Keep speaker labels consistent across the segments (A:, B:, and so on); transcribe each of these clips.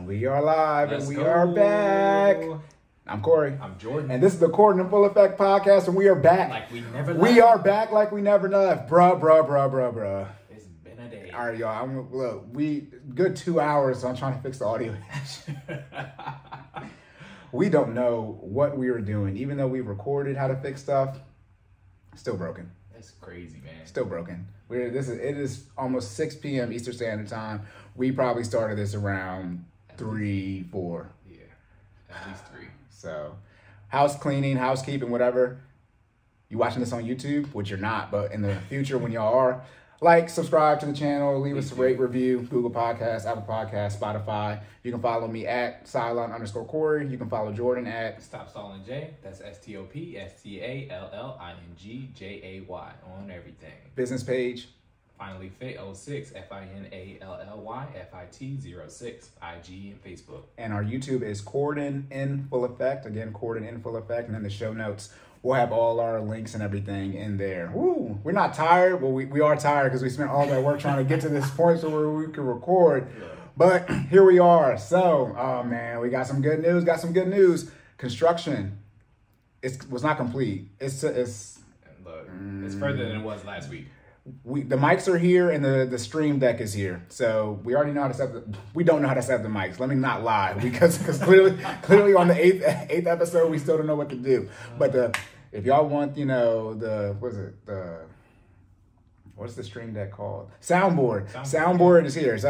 A: And we are live.
B: Let's
A: and we
B: go.
A: are back. I'm Corey.
B: I'm Jordan.
A: And this is the Cordan in Full Effect podcast, and we are back.
B: Like we never left.
A: We are back like we never left. Bruh.
B: It's been a day.
A: All right, y'all. Look, we good 2 hours, so I'm trying to fix the audio. We don't know what we were doing. Even though we recorded how to fix stuff, still broken.
B: That's crazy, man.
A: Still broken. It is almost 6 p.m. Eastern Standard Time. We probably started this around 3, 4.
B: Yeah, at least 3.
A: So, house cleaning, housekeeping, whatever. You watching this on YouTube, which you're not, but in the future when y'all are, like, subscribe to the channel, leave us a rate, review, Google Podcasts, Apple Podcasts, Spotify. You can follow me at Cylon_Cory. You can follow Jordan at
B: Stop Stalling J. That's STOPSTALLINGJAY on everything.
A: business page.
B: FinallyFit 06 FINALLYFIT 06 IG and Facebook.
A: And our YouTube is Cordan in Full Effect. Again, Cordan in Full Effect. And in the show notes, we'll have all our links and everything in there. Woo! We're not tired. Well, we are tired because we spent all that work trying to get to this point so where we can record. Yeah. But here we are. So, oh man, we got some good news. Construction was not complete. It's
B: Look, it's further than it was last week.
A: The mics are here and the stream deck is here. So we already know how to set we don't know how to set the mics. Let me not lie because clearly on the eighth episode we still don't know what to do. But if y'all want, what's the stream deck called? Soundboard is here. It's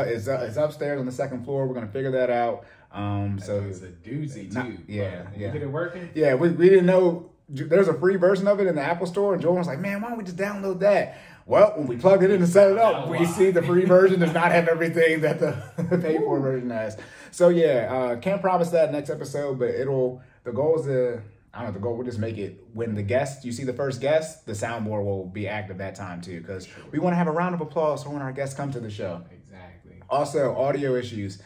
A: upstairs on the second floor. We're gonna figure that out. So
B: it's a doozy too.
A: Yeah.
B: You get it working?
A: Yeah, we didn't know. There's a free version of it in the Apple Store, and Jordan was like, "Man, why don't we just download that?" Well, when we plugged it in and set it up, we see the free version does not have everything that the paid for version has. So yeah, can't promise that next episode, but the goal is we'll just make it when you see the first guest, the soundboard will be active that time too, because we want to have a round of applause for when our guests come to the show.
B: Exactly.
A: Also, audio issues.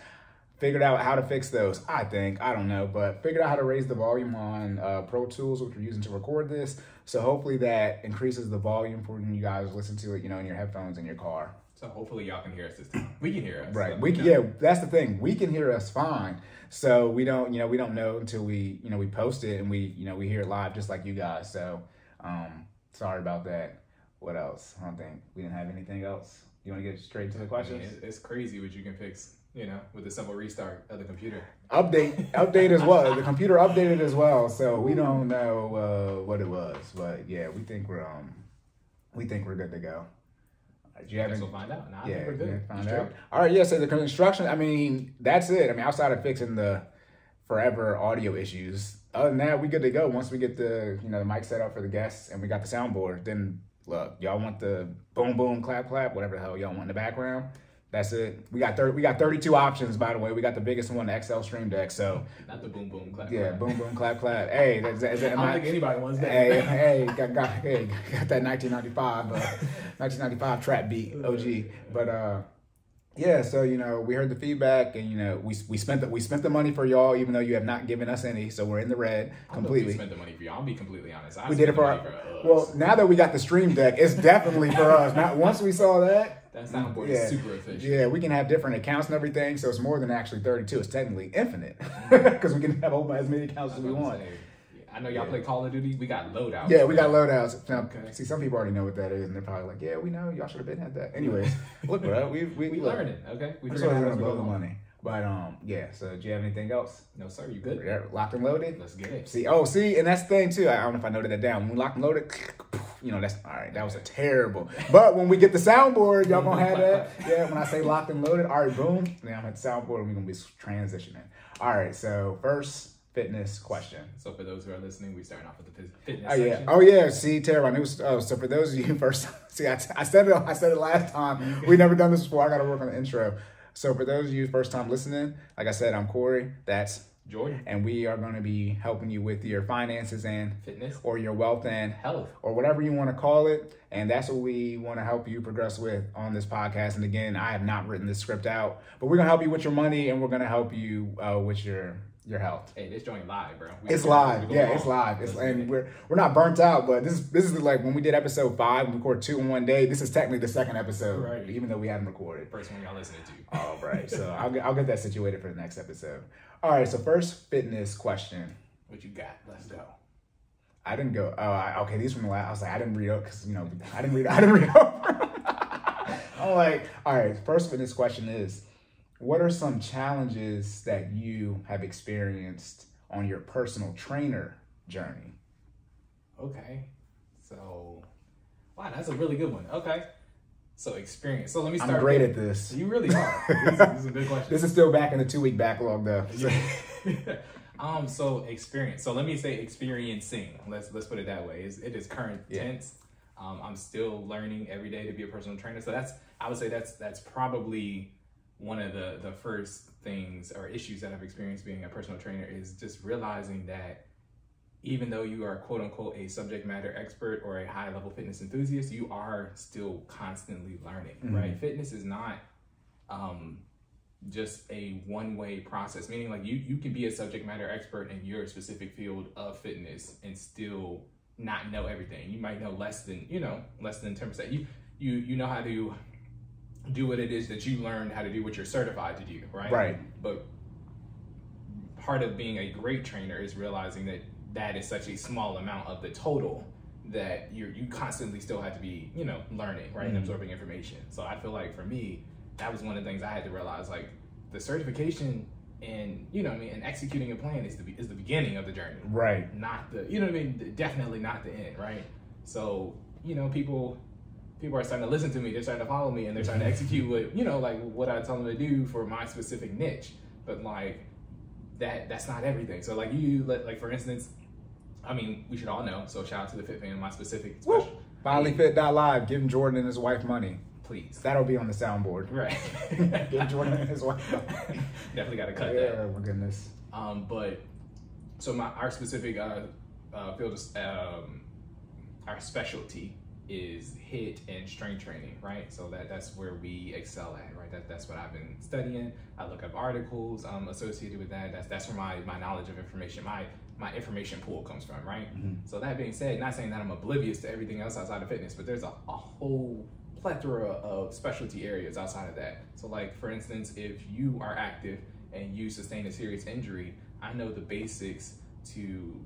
A: Figured out how to fix those, I don't know, but figured out how to raise the volume on Pro Tools, which we're using to record this. So hopefully that increases the volume for when you guys listen to it, in your headphones in your car.
B: So hopefully y'all can hear us this time. We can hear us.
A: Right. Yeah, that's the thing. We can hear us fine. So we don't know until we post it and we hear it live just like you guys. So sorry about that. What else? I don't think we didn't have anything else. You want to get straight to the questions?
B: I mean, it's crazy what you can fix. With a simple restart of the computer.
A: Update as well. The computer updated as well, so we don't know what it was, but yeah, we think we're good to go. Do you have
B: we'll find out.
A: I think we're good. Find out. All right, yeah. So the construction. I mean, that's it. I mean, outside of fixing the forever audio issues, other than that, we good to go. Once we get the the mic set up for the guests and we got the soundboard, then look, y'all want the boom boom clap clap, whatever the hell y'all want in the background. That's it. We got 32 options, by the way. We got the biggest one, the XL Stream Deck. So
B: not the boom boom clap.
A: Yeah, boom boom clap clap. Hey, I
B: don't think anybody wants that.
A: Hey, got that 1995 trap beat, OG. But yeah. So we heard the feedback, and we spent the money for y'all, even though you have not given us any. So we're in the red completely.
B: We spent the money for y'all. I'll be completely honest.
A: We did it for us. Well, now that we got the Stream Deck, it's definitely for us. Now, once we saw that.
B: That soundboard is super efficient.
A: Yeah, we can have different accounts and everything, so it's more than actually 32. It's technically infinite because we can have as many accounts as we want.
B: I know y'all play Call of Duty. We got loadouts.
A: Yeah, we got loadouts. Now, see, some people already know what that is, and they're probably like, "Yeah, we know. Y'all should have been had that." Anyways, look, bro, we
B: learning. Okay,
A: we figured out how to blow the money. But yeah. So, do you have anything else?
B: No, sir. You good?
A: Yeah, locked and loaded.
B: Let's get it.
A: See, and that's the thing too. I don't know if I noted that down. When we locked and loaded. That's all right. That was a terrible. But when we get the soundboard, y'all gonna have that. Yeah, when I say locked and loaded, all right, boom. Then I'm at the soundboard and we're gonna be transitioning. All right, so first fitness question.
B: So for those who are listening, we starting off with the fitness
A: section. Oh yeah. See, Tara, I knew. So for those of you first, see, I said it last time. We never done this before. I got to work on the intro. So for those of you first time listening, like I said, I'm Corey. That's
B: Jordan.
A: And we are going to be helping you with your finances and
B: fitness,
A: or your wealth and
B: health,
A: or whatever you want to call it. And that's what we want to help you progress with on this podcast. And again, I have not written this script out, but we're going to help you with your money, and we're going to help you with your your health.
B: Hey, this joint live, bro.
A: It's live. Yeah, it's live. And we're not burnt out, but this is like when we did episode 5, we recorded 2 in one day. This is technically the second episode,
B: right?
A: Even though we hadn't recorded.
B: First one y'all listening to.
A: All right. So I'll get that situated for the next episode. All right. So first fitness question.
B: What you got? Let's go.
A: I didn't go. Okay. These from the last. I was like, I didn't read up because I didn't read up. I'm like, all right. First fitness question is, what are some challenges that you have experienced on your personal trainer journey?
B: Okay. So, wow, that's a really good one. Okay. So experience. So let me start.
A: I'm great at this.
B: You really are. This is a good question.
A: This is still back in the 2-week backlog though.
B: So experience. So let me say experiencing. Let's put it that way. It is current tense. I'm still learning every day to be a personal trainer. So I would say that's probably one of the first things or issues that I've experienced being a personal trainer is just realizing that even though you are quote unquote a subject matter expert or a high level fitness enthusiast, you are still constantly learning, right? Fitness is not just a one-way process, meaning like you can be a subject matter expert in your specific field of fitness and still not know everything. You might know less than 10%. You know how to do what it is that you learned how to do, what you're certified to do, right?
A: Right.
B: But part of being a great trainer is realizing that is such a small amount of the total that you constantly still have to be, learning, right? And absorbing information. So I feel like for me, that was one of the things I had to realize, like the certification and, and executing a plan is the beginning of the journey.
A: Right.
B: Not the, definitely not the end, right? So, people are starting to listen to me, they're starting to follow me, and they're starting to execute what I tell them to do for my specific niche. But like that's not everything. So like for instance, I mean, we should all know. So shout out to the Fit Fan, my specific special.
A: FinallyFit.live, giving Jordan and his wife money.
B: Please.
A: That'll be on the soundboard.
B: Right.
A: Give Jordan and his wife money.
B: Definitely got to cut that.
A: Oh my goodness.
B: But so our specific field is our specialty is HIIT and strength training, right? So that's where we excel at, right? That's what I've been studying. I look up articles associated with that. That's where my knowledge of information, my information pool comes from, right? So that being said, not saying that I'm oblivious to everything else outside of fitness, but there's a whole plethora of specialty areas outside of that. So like, for instance, if you are active and you sustain a serious injury, I know the basics to,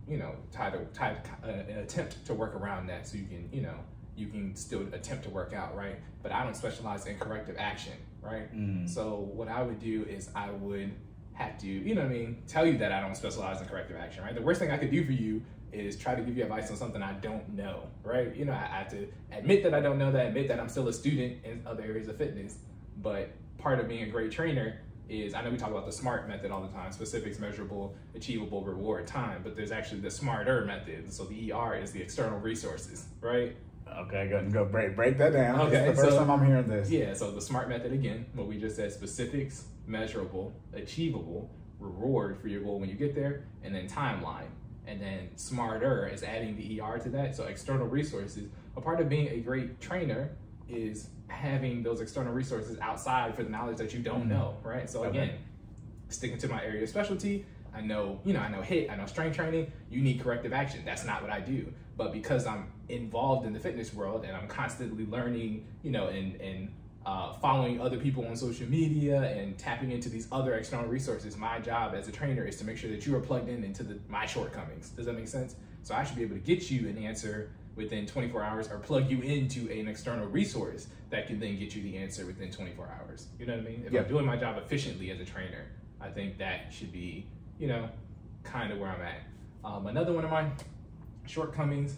B: attempt to work around that so you can still attempt to work out, right? But I don't specialize in corrective action, right? So what I would do is I would have to, tell you that I don't specialize in corrective action, right? The worst thing I could do for you is try to give you advice on something I don't know, right? I have to admit that I don't know that, admit that I'm still a student in other areas of fitness. But part of being a great trainer is, I know we talk about the SMART method all the time, specifics, measurable, achievable, reward, time, but there's actually the SMARTer method. So the ER is the external resources, right?
A: Okay, go break that down.
B: Okay,
A: it's the first time I'm hearing this.
B: Yeah, so the SMART method, again, what we just said, specifics, measurable, achievable, reward for your goal when you get there, and then timeline. And then SMARTer is adding the ER to that, so external resources. A part of being a great trainer is having those external resources outside for the knowledge that you don't know, right? So again, sticking to my area of specialty, I know HIIT, I know strength training, you need corrective action. That's not what I do. But because I'm involved in the fitness world and I'm constantly learning, and following other people on social media and tapping into these other external resources, my job as a trainer is to make sure that you are plugged into my shortcomings. Does that make sense? So I should be able to get you an answer within 24 hours or plug you into an external resource that can then get you the answer within 24 hours. You know what I mean? If I'm doing my job efficiently as a trainer, I think that should be, kind of where I'm at. Another one of my shortcomings,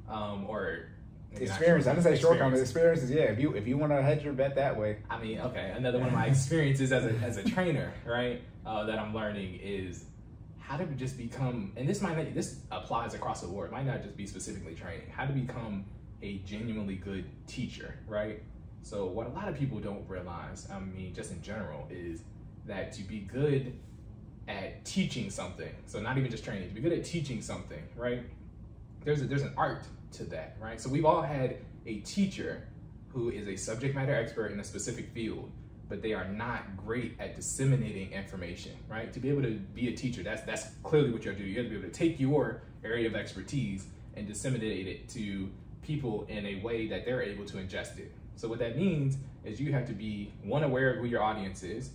B: or
A: experience. I didn't say shortcomings. Experiences, yeah. If you want to hedge your bet that way.
B: I mean, okay. Another one of my experiences as a trainer, right, that I'm learning is how to just become, and this applies across the board. It might not just be specifically training. How to become a genuinely good teacher, right? So what a lot of people don't realize, I mean, just in general, is that to be good at teaching something, so not even just training, to be good at teaching something, right? There's an art to that, right? So we've all had a teacher who is a subject matter expert in a specific field, but they are not great at disseminating information, right? To be able to be a teacher, that's clearly what you'll do. You have to be able to take your area of expertise and disseminate it to people in a way that they're able to ingest it. So what that means is you have to be, one, aware of who your audience is,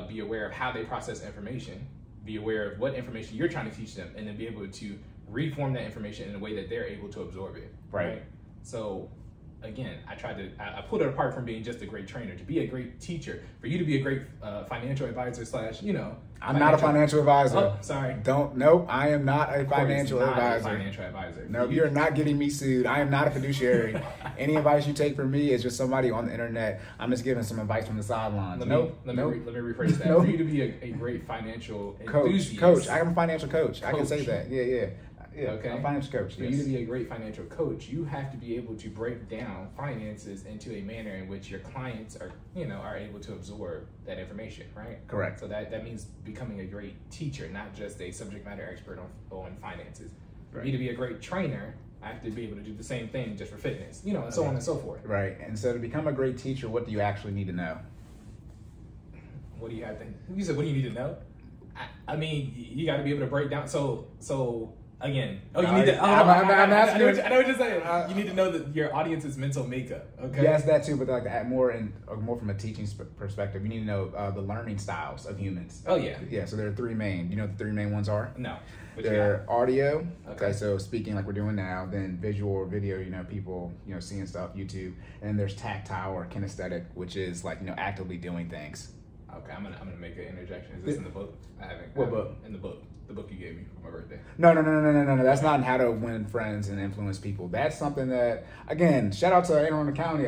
B: be aware of how they process information, be aware of what information you're trying to teach them, and then be able to reform that information in a way that they're able to absorb it. Right? So again, I pulled it apart from being just a great trainer to be a great teacher, for you to be a great financial advisor slash,
A: I'm not a financial advisor.
B: Oh, sorry.
A: Nope, I am not a financial advisor.
B: Financial advisor.
A: No, you're not getting me sued. I am not a fiduciary. Any advice you take from me is just somebody on the internet. I'm just giving some advice from the sidelines.
B: Let me rephrase that. For you to be a great financial enthusiast.
A: Coach. I am a financial coach. I can say that. Yeah. Okay. I'm a financial coach.
B: For you to be a great financial coach, you have to be able to break down finances into a manner in which your clients are able to absorb that information, right?
A: Correct.
B: So that means becoming a great teacher, not just a subject matter expert on finances. For me to be a great trainer, I have to be able to do the same thing just for fitness, and so on and so forth.
A: Right. And so to become a great teacher, what do you actually need to know?
B: What do you have to? You said, what do you need to know? I mean, you got to be able to break down. So. Again, you need to. I'm asking. I know what you're saying. You need to know that your audience's mental makeup. Okay.
A: Yes, that too. But like add more from a teaching perspective, you need to know the learning styles of humans.
B: Oh yeah.
A: Yeah. So there are three main. You know what the three main ones are?
B: No.
A: They're audio. Okay. So speaking like we're doing now. Then visual or video. People seeing stuff, YouTube. And then there's tactile or kinesthetic, which is like actively doing things.
B: Okay, I'm gonna make an interjection. Is this in the book? I haven't.
A: What book?
B: In the book. The book you gave me for my birthday.
A: No. That's not How to Win Friends and Influence People. That's something that, again, shout out to Anne Arundel County.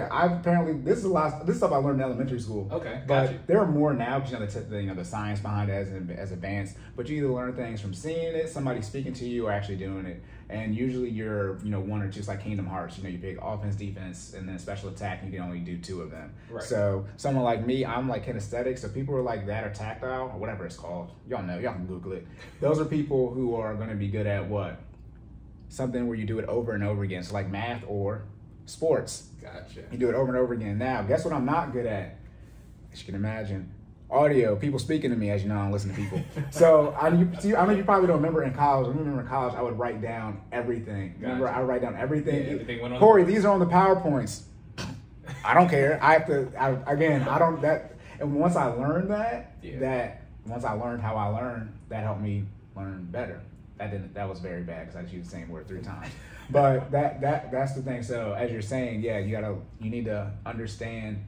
A: This is stuff I learned in elementary school.
B: Okay,
A: but there are more now because the science behind it as advanced. But you either learn things from seeing it, somebody speaking to you, or actually doing it. And usually you're one or two. It's like Kingdom Hearts. You pick offense, defense, and then special attack. You can only do two of them.
B: Right.
A: So someone like me, I'm like kinesthetic. So people are like that or tactile or whatever it's called. Y'all know. Y'all can Google it. Those are people who are going to be good at what? Something where you do it over and over again. So like math or sports.
B: Gotcha.
A: You do it over and over again. Now, guess what I'm not good at? As you can imagine. Audio, people speaking to me, as you know, I don't listen to people. So I know you probably don't remember in college. I remember in college, I would write down everything. Gotcha. Remember, I would write down everything.
B: Yeah, everything went on.
A: Corey, these are on the PowerPoints. I don't care. And once I learned once I learned how I learned, that helped me learn better. That was very bad because I just used the same word 3 times. But that's the thing. So as you're saying, yeah, you need to understand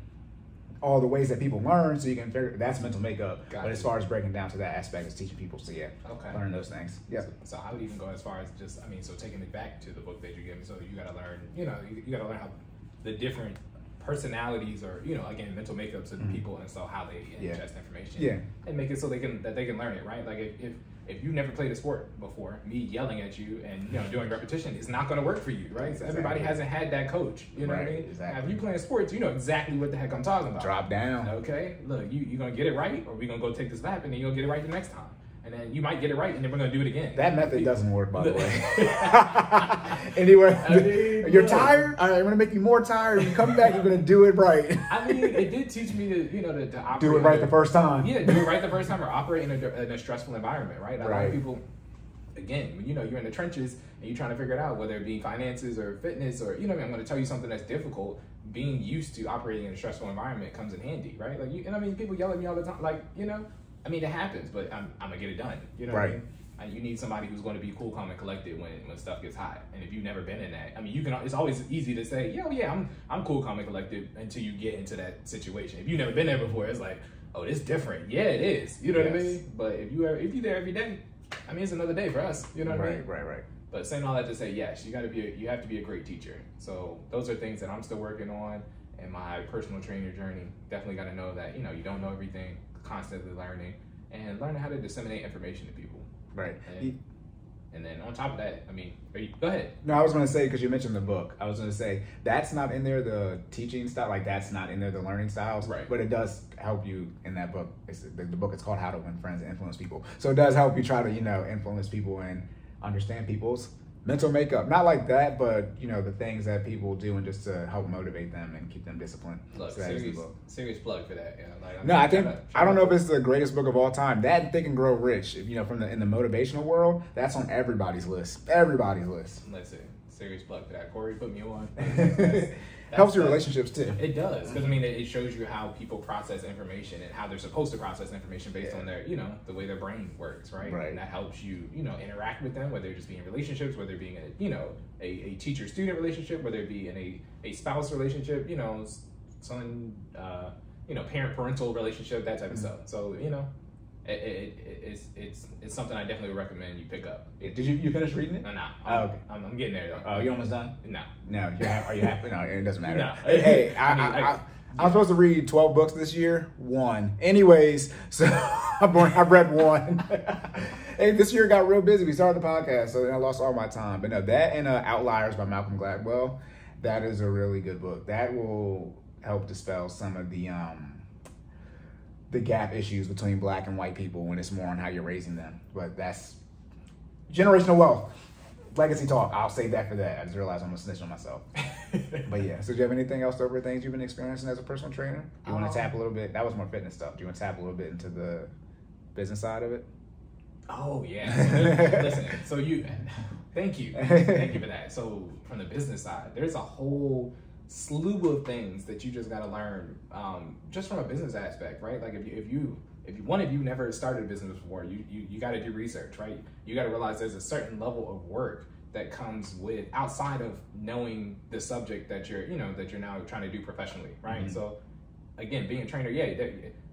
A: all the ways that people learn, so you can figure that's mental makeup. But as far as breaking down to that aspect, is teaching people. So learn those things. Yeah.
B: So I would even go as far as just, so taking it back to the book that you gave me. So you got to learn, you got to learn how the different personalities or again mental makeups of people, and so how they ingest information. And make it so they can learn it, right? Like if you never played a sport before, me yelling at you and doing repetition is not going to work for you, right? So everybody hasn't had that coach, you know what I mean?
A: Exactly.
B: If you playing sports, you know exactly what the heck I'm talking about.
A: Drop down. Okay,
B: look, you gonna get it right, or we gonna go take this lap and then you're gonna get it right the next time. And then you might get it right, and then we're gonna do it again.
A: That method doesn't work, by the way. Anyway, you're tired. All right, I'm gonna make you more tired. You come back, you're gonna do it right.
B: It did teach me to operate.
A: Do it right the first time.
B: Yeah, do it right the first time, or operate in a stressful environment, right? A lot of people, again, when you're in the trenches and you're trying to figure it out, whether it be finances or fitness or I'm going to tell you something that's difficult. Being used to operating in a stressful environment comes in handy, right? Like people yell at me all the time, like it happens, but I'm gonna get it done. You know what I mean? And you need somebody who's going to be cool, calm, and collected when stuff gets hot. And if you've never been in that, it's always easy to say, I'm cool, calm, and collected until you get into that situation. If you've never been there before, it's like, oh, it's different. Yeah, it is. You know what I mean? But if you're there every day, it's another day for us. You know what I mean? Right. But saying all that to say, yes, you have to be a great teacher. So those are things that I'm still working on in my personal trainer journey. Definitely got to know that you don't know everything. Constantly learning and learning how to disseminate information to people.
A: Right.
B: And then on top of that, go ahead.
A: No, I was going to say, because you mentioned the book, I was going to say, that's not in there, the teaching style, like that's not in there, the learning styles.
B: Right.
A: But it does help you in that book. The book is called How to Win Friends and Influence People. So it does help you try to, influence people and understand people's mental makeup, not like that, but you know, the things that people do and just to help motivate them and keep them disciplined.
B: Look,
A: so
B: serious plug for that. You know, like,
A: no, I think I don't know if it's the greatest book of all time. That and Think and Grow Rich, you know, from in the motivational world, that's on everybody's list. Everybody's list.
B: Listen, serious plug for that. Corey put me on.
A: Helps your relationships too.
B: It does, because I mean, it shows you how people process information and how they're supposed to process information based on their, you know, the way their brain works, right? And that helps you, you know, interact with them, whether it just be in relationships, whether it be in a, you know, a teacher-student relationship, whether it be in a spouse relationship, you know, son, you know, parent-parental relationship, that type of stuff. So, you know, it's something I definitely would recommend you pick up.
A: Did you finish reading it?
B: No.
A: Okay.
B: I'm getting there though.
A: Oh, you almost done?
B: No.
A: No. Are you happy? No, it doesn't matter.
B: No.
A: Hey, I'm supposed to read 12 books this year. 1. Anyways, so I've read 1. Hey, this year got real busy. We started the podcast, so then I lost all my time. But no, that and Outliers by Malcolm Gladwell, that is a really good book. That will help dispel some of the gap issues between black and white people when it's more on how you're raising them. But that's generational wealth. Legacy talk. I'll save that for that. I just realized I'm going to snitch on myself. But yeah. So do you have anything else over things you've been experiencing as a personal trainer? Do you want to tap a little bit? That was more fitness stuff. Do you want to tap a little bit into the business side of it?
B: Oh, yeah. So listen, so thank you for that. So from the business side, there's a whole slew of things that you just got to learn, just from a business aspect, right? Like if one of you never started a business before, you got to do research, right? You got to realize there's a certain level of work that comes with outside of knowing the subject that you're now trying to do professionally, right? Mm-hmm. So again, being a trainer,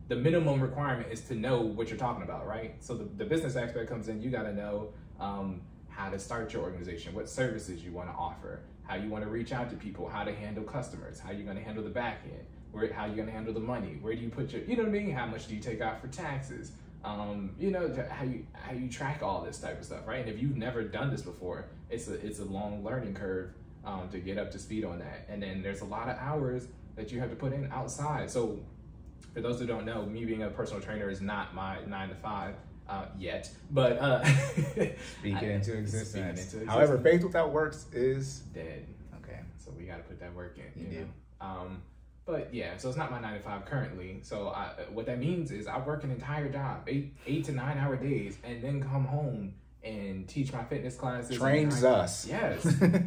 B: the minimum requirement is to know what you're talking about, right? So the business aspect comes in. You got to know how to start your organization, what services you want to offer, how you want to reach out to people, how to handle customers, how you're going to handle the back end, how you're going to handle the money, where do you put your, you know what I mean? How much do you take out for taxes? You know, how you track all this type of stuff, right? And if you've never done this before, it's a long learning curve to get up to speed on that. And then there's a lot of hours that you have to put in outside. So for those who don't know, me being a personal trainer is not my 9 to 5 yet, but
A: speak it into existence. However, faith without works is
B: dead.
A: Okay,
B: so we got to put that work in.
A: You do.
B: But yeah, so it's not my 9 to 5 currently. So what that means is I work an entire job, 8 to 9 hour days, and then come home and teach my fitness classes.
A: Trains us.
B: Yes,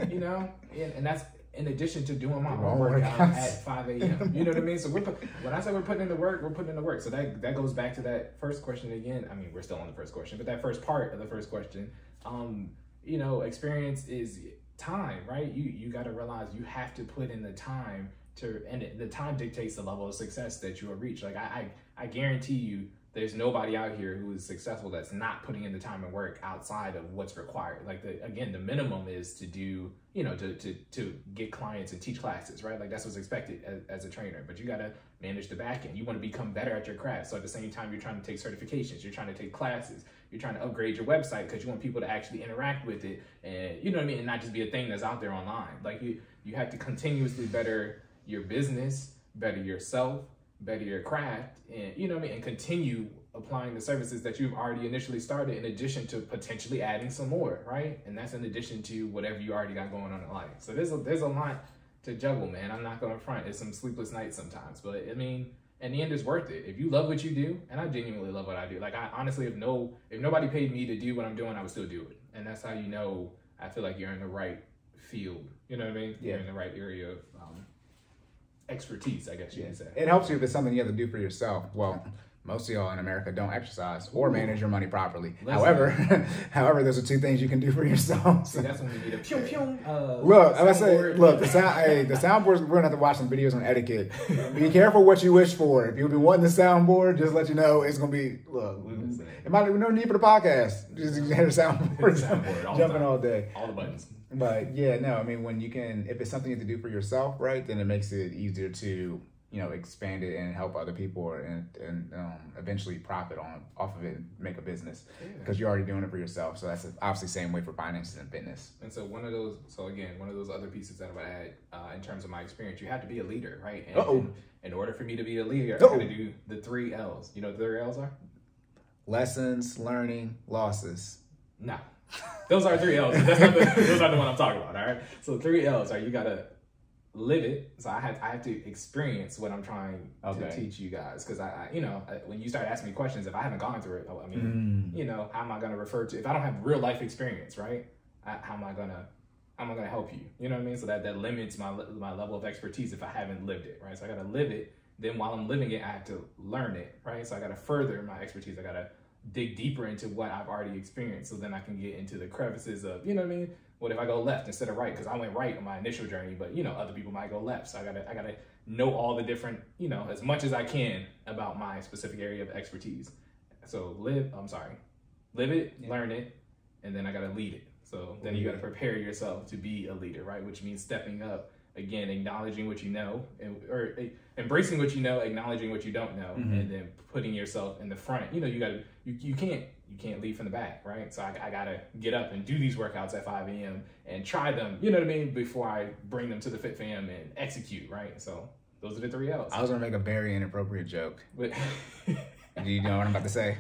B: you know, and that's in addition to doing my own workout at 5 a.m. You know what I mean? So when I say we're putting in the work, we're putting in the work. So that goes back to that first question again. I mean, we're still on the first question, but that first part of the first question, you know, experience is time, right? You got to realize you have to put in the time and the time dictates the level of success that you will reach. Like I guarantee you, there's nobody out here who is successful that's not putting in the time and work outside of what's required. Like the minimum is to do, you know, to get clients and teach classes, right? Like that's what's expected as a trainer, but you got to manage the back end. You want to become better at your craft. So at the same time, you're trying to take certifications, you're trying to take classes, you're trying to upgrade your website because you want people to actually interact with it. And you know what I mean? And not just be a thing that's out there online. Like you have to continuously better your business, better yourself, better your craft, and you know what I mean, and continue applying the services that you've already initially started in addition to potentially adding some more, right? And that's in addition to whatever you already got going on in life. So there's a lot to juggle, man. I'm not gonna front. It's some sleepless nights sometimes, but I mean, in the end, it's worth it. If you love what you do, and I genuinely love what I do. Like I honestly, if nobody paid me to do what I'm doing, I would still do it. And that's how you know, I feel like you're in the right field. You know what I mean? Yeah. You're in the right area of expertise, I guess you can say.
A: It helps you if it's something you have to do for yourself. Well, most of y'all in America don't exercise or manage your money properly. However, those are 2 things you can do for yourself.
B: See, that's when we need a pew pew.
A: Look, I say, look, the soundboards. We're gonna have to watch some videos on etiquette. Be careful what you wish for. If you've been wanting the soundboard, just let you know it's gonna be. Look, it might be no need for the podcast. Just have a soundboard jumping all day,
B: all the buttons.
A: But yeah, no, I mean, when you can, if it's something you have to do for yourself, right, then it makes it easier to, you know, expand it and help other people and eventually profit off of it and make a business because you're already doing it for yourself. So that's obviously same way for finances and fitness.
B: And so one of those other pieces that I would add in terms of my experience, you have to be a leader, right? And in order for me to be a leader, I got to do the 3 L's. You know what the 3 L's are?
A: Lessons, learning, losses.
B: No. Those are 3 L's. That's not those are the one I'm talking about. All right. So 3 L's are you gotta live it. So I have to experience what I'm trying to teach you guys. Because when you start asking me questions, if I haven't gone through it, I mean, how am I gonna refer to if I don't have real life experience, right? How am I gonna help you? You know what I mean? So that limits my level of expertise if I haven't lived it, right? So I gotta live it. Then while I'm living it, I have to learn it, right? So I gotta further my expertise. I gotta dig deeper into what I've already experienced, so then I can get into the crevices of, you know what I mean? What if I go left instead of right? Because I went right on my initial journey, but other people might go left. So I gotta know all the different, as much as I can about my specific area of expertise. So live it, learn it, and then I gotta lead it. So then you gotta prepare yourself to be a leader, right? Which means stepping up, again, acknowledging what you know, or embracing what you know, acknowledging what you don't know, and then putting yourself in the front. You can't lead from the back, right? So I gotta get up and do these workouts at 5 a.m. and try them, you know what I mean, before I bring them to the Fit Fam and execute, right? So those are the 3 L's.
A: I was gonna make a very inappropriate joke. Do you know what I'm about to say?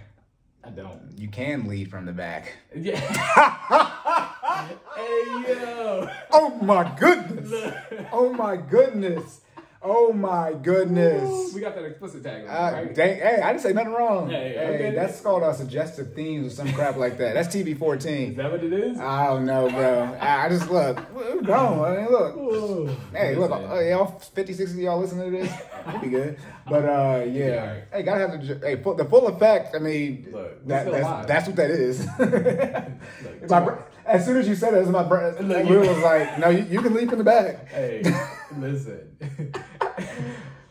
B: I don't.
A: You can lead from the back.
B: Yeah. Hey, yo.
A: Oh my goodness. Oh my goodness. Oh my goodness.
B: We got that explicit tag on, right?
A: Dang, hey, I didn't say nothing wrong.
B: Hey,
A: okay. That's called suggestive themes or some crap like that. That's TV-14.
B: Is that what it is?
A: I don't know, bro. I just look. We're gone. I mean, look.
B: Ooh.
A: Hey, look. Y'all 50, 60 of y'all listening to this? It'll be good. But yeah. Right. Hey, gotta have the full effect. I mean,
B: look,
A: that's what that is. Look, as soon as you said it, my brain was like, no, you can leap in the back.
B: Hey, listen.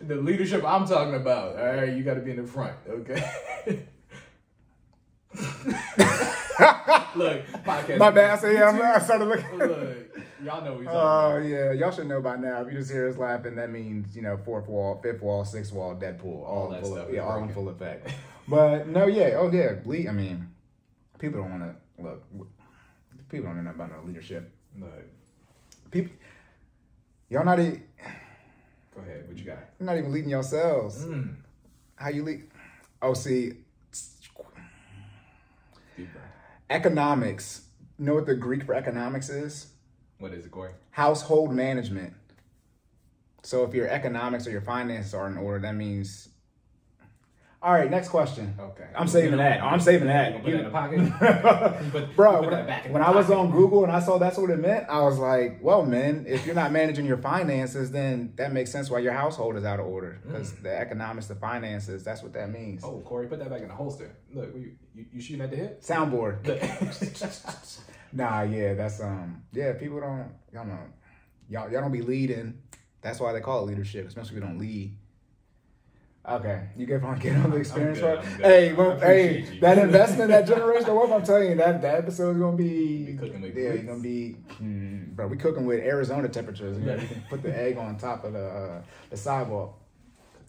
B: The leadership I'm talking about, all right, you got to be in the front, okay? Look, podcast.
A: My bad. So yeah, I started looking.
B: Look, y'all know what we talking about.
A: Oh yeah, y'all should know by now. If you just hear us laughing, that means fourth wall, fifth wall, sixth wall, Deadpool, all in full effect. But no, yeah, I mean, people don't want to look. People don't know nothing about no leadership.
B: No.
A: People, y'all not even.
B: Go ahead. What you got?
A: You're not even leading yourselves. How you lead? Oh, see.
B: Deeper.
A: Economics. You know what the Greek for economics is?
B: What is it, Cory?
A: Household management. So if your economics or your finances are in order, that means. All right, next question.
B: Okay.
A: I'm saving that. I'm saving that.
B: You put that in the pocket?
A: Bro, when I was on Google and I saw that's what it meant, I was like, well, man, if you're not managing your finances, then that makes sense why your household is out of order. Because the economics, the finances, that's what that means.
B: Oh, Cory, put that back in the holster. Look, you shooting at the hip?
A: Soundboard. Nah, yeah, that's, people don't, y'all don't be leading. That's why they call it leadership, especially if you don't lead. Okay, you get on the experience part. Hey, that investment, that generational wealth, I'm telling you, that episode is gonna be
B: cooking with
A: you're gonna be, bro. We cooking with Arizona temperatures. You can put the egg on top of the sidewalk.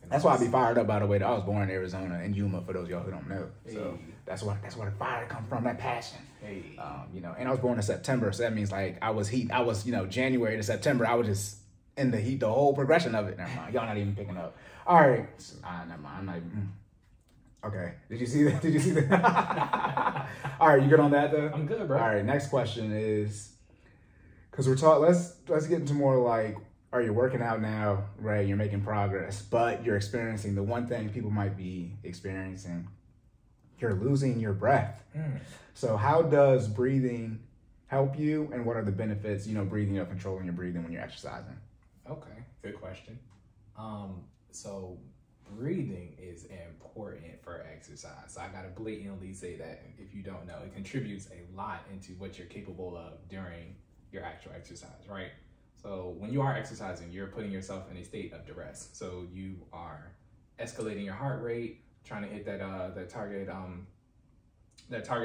A: That's why I be fired up. By the way, I was born in Arizona, in Yuma. For those of y'all who don't know, so that's where the fire come from. That passion.
B: Hey,
A: and I was born in September, so that means like I was January to September. I was just in the heat, the whole progression of it. Never mind, y'all not even picking up. All right. Never mind. I'm not even. Okay. Did you see that? All right. You good on that, though?
B: I'm good, bro.
A: All right. Next question is, because we're talking, let's get into more like, are you working out now, right? You're making progress, but you're experiencing the one thing people might be experiencing. You're losing your breath. So how does breathing help you? And what are the benefits, breathing, controlling your breathing when you're exercising?
B: Okay. Good question. So breathing is important for exercise. So I gotta blatantly say that if you don't know, it contributes a lot into what you're capable of during your actual exercise, right? So when you are exercising, you're putting yourself in a state of duress. So you are escalating your heart rate, trying to hit that target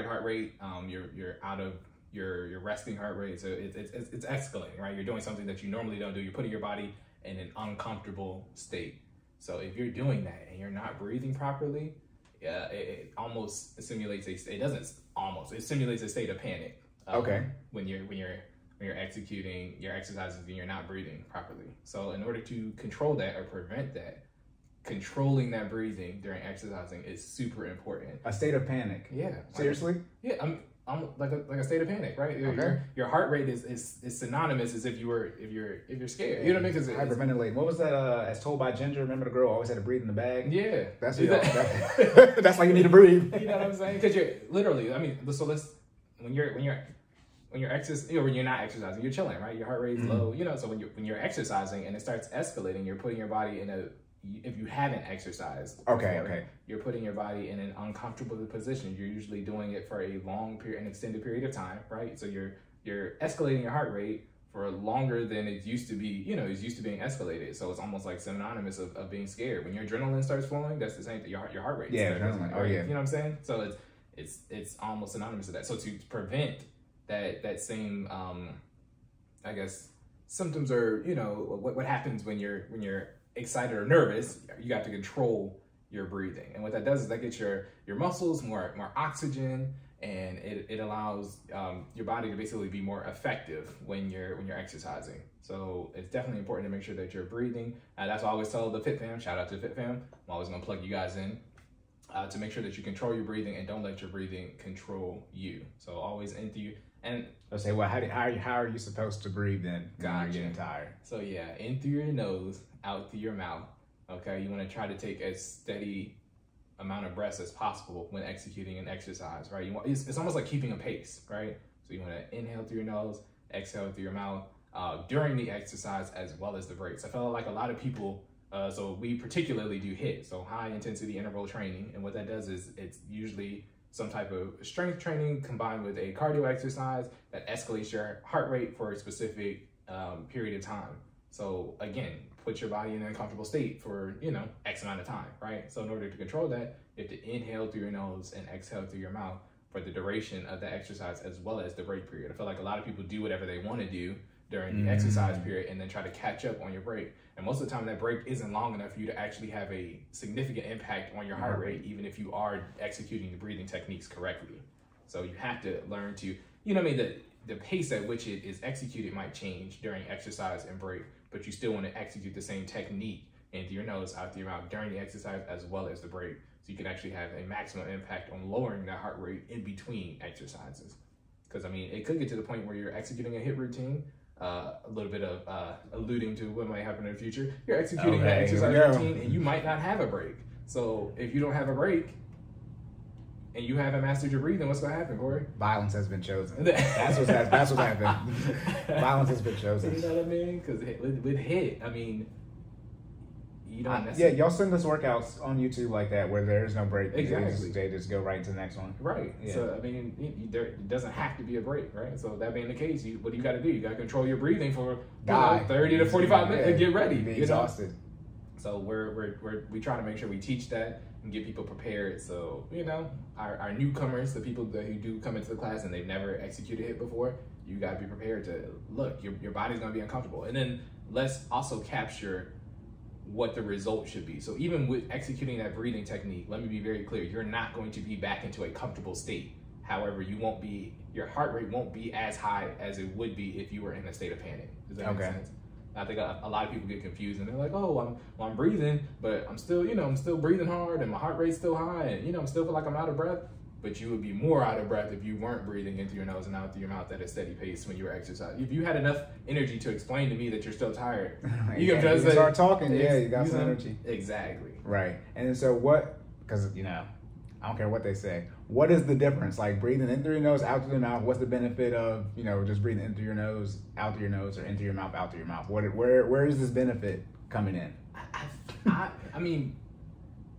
B: heart rate. You're out of your resting heart rate. So it's escalating, right? You're doing something that you normally don't do. You're putting your body in an uncomfortable state. So if you're doing that and you're not breathing properly, it almost simulates it simulates a state of panic.
A: Okay.
B: When you're executing your exercises and you're not breathing properly. So in order to control that or prevent that, controlling that breathing during exercising is super important.
A: A state of panic.
B: Yeah.
A: Seriously?
B: Yeah. like a state of panic, right? Your heart rate is synonymous as if you're scared. You know what I mean? Because
A: hyperventilating. What was that? As told by Ginger. Remember the girl always had to breathe in the bag.
B: Yeah,
A: that's that's why you need to breathe.
B: You know what I'm saying? Because you're literally. I mean, so when you're exercising, when you're not exercising, you're chilling, right? Your heart rate is low. You know, so when you're exercising and it starts escalating, you're putting your body in a if you haven't exercised, you're putting your body in an uncomfortable position. You're usually doing it for a long period, an extended period of time, right? So you're escalating your heart rate for longer than it used to be. You know, it's used to being escalated. So it's almost like synonymous of being scared. When your adrenaline starts flowing, that's the same thing. Your heart rate.
A: Yeah, adrenaline. Oh yeah.
B: You know what I'm saying? So it's almost synonymous with that. So to prevent that same, I guess, symptoms or what happens when you're excited or nervous, you got to control your breathing. And what that does is that gets your muscles more oxygen, and it allows your body to basically be more effective when you're exercising. So it's definitely important to make sure that you're breathing. That's why I always tell the Fit Fam, shout out to Fit Fam, I'm always gonna plug you guys in, to make sure that you control your breathing and don't let your breathing control you. So always in through, and
A: I'll say, well, how are you supposed to breathe then when you're getting tired?
B: So yeah, in through your nose, out through your mouth. Okay, you want to try to take as steady amount of breaths as possible when executing an exercise, right? It's almost like keeping a pace, right? So you want to inhale through your nose, exhale through your mouth during the exercise as well as the breaks. I feel like a lot of people, so we particularly do HIIT, so high intensity interval training, and what that does is it's usually some type of strength training combined with a cardio exercise that escalates your heart rate for a specific period of time. So again, put your body in an uncomfortable state for, X amount of time, right? So in order to control that, you have to inhale through your nose and exhale through your mouth for the duration of the exercise as well as the break period. I feel like a lot of people do whatever they want to do during the exercise period and then try to catch up on your break. And most of the time that break isn't long enough for you to actually have a significant impact on your heart rate, even if you are executing the breathing techniques correctly. So you have to learn to, the pace at which it is executed might change during exercise and break, but you still want to execute the same technique in through your nose, out through your mouth during the exercise as well as the break. So you can actually have a maximum impact on lowering that heart rate in between exercises. Because it could get to the point where you're executing a HIIT routine, a little bit of alluding to what might happen in the future. You're executing an exercise routine and you might not have a break. So if you don't have a break, and you haven't mastered your breathing, what's gonna happen, Corey?
A: Violence has been chosen. That's what's happened. Violence has been chosen.
B: You know what I mean? Because with HIIT, you don't necessarily...
A: Yeah, y'all send us workouts on YouTube like that where there's no break.
B: Exactly.
A: They just go right to the next one.
B: Right. Yeah. So, there doesn't have to be a break, right? So that being the case, what do you got to do? You got to control your breathing for 30 to 45 minutes and get ready.
A: Be exhausted.
B: So we try to make sure we teach that and get people prepared. So, our newcomers, the people who do come into the class and they've never executed it before, you got to be prepared to look, your body's going to be uncomfortable. And then let's also capture what the result should be. So even with executing that breathing technique, let me be very clear, you're not going to be back into a comfortable state. However, your heart rate won't be as high as it would be if you were in a state of panic. Does that make sense? I think a lot of people get confused and they're like, oh, I'm breathing, but I'm still, I'm still breathing hard and my heart rate's still high and, I still feel like I'm out of breath. But you would be more out of breath if you weren't breathing into your nose and out through your mouth at a steady pace when you were exercising. If you had enough energy to explain to me that you're still tired, you can just
A: start talking. Yeah, you got some energy.
B: Exactly.
A: Right. And so because, I don't care what they say. What is the difference? Like breathing in through your nose, out through the mouth. What's the benefit of, just breathing in through your nose, out through your nose, or into your mouth, out through your mouth? Where is this benefit coming in?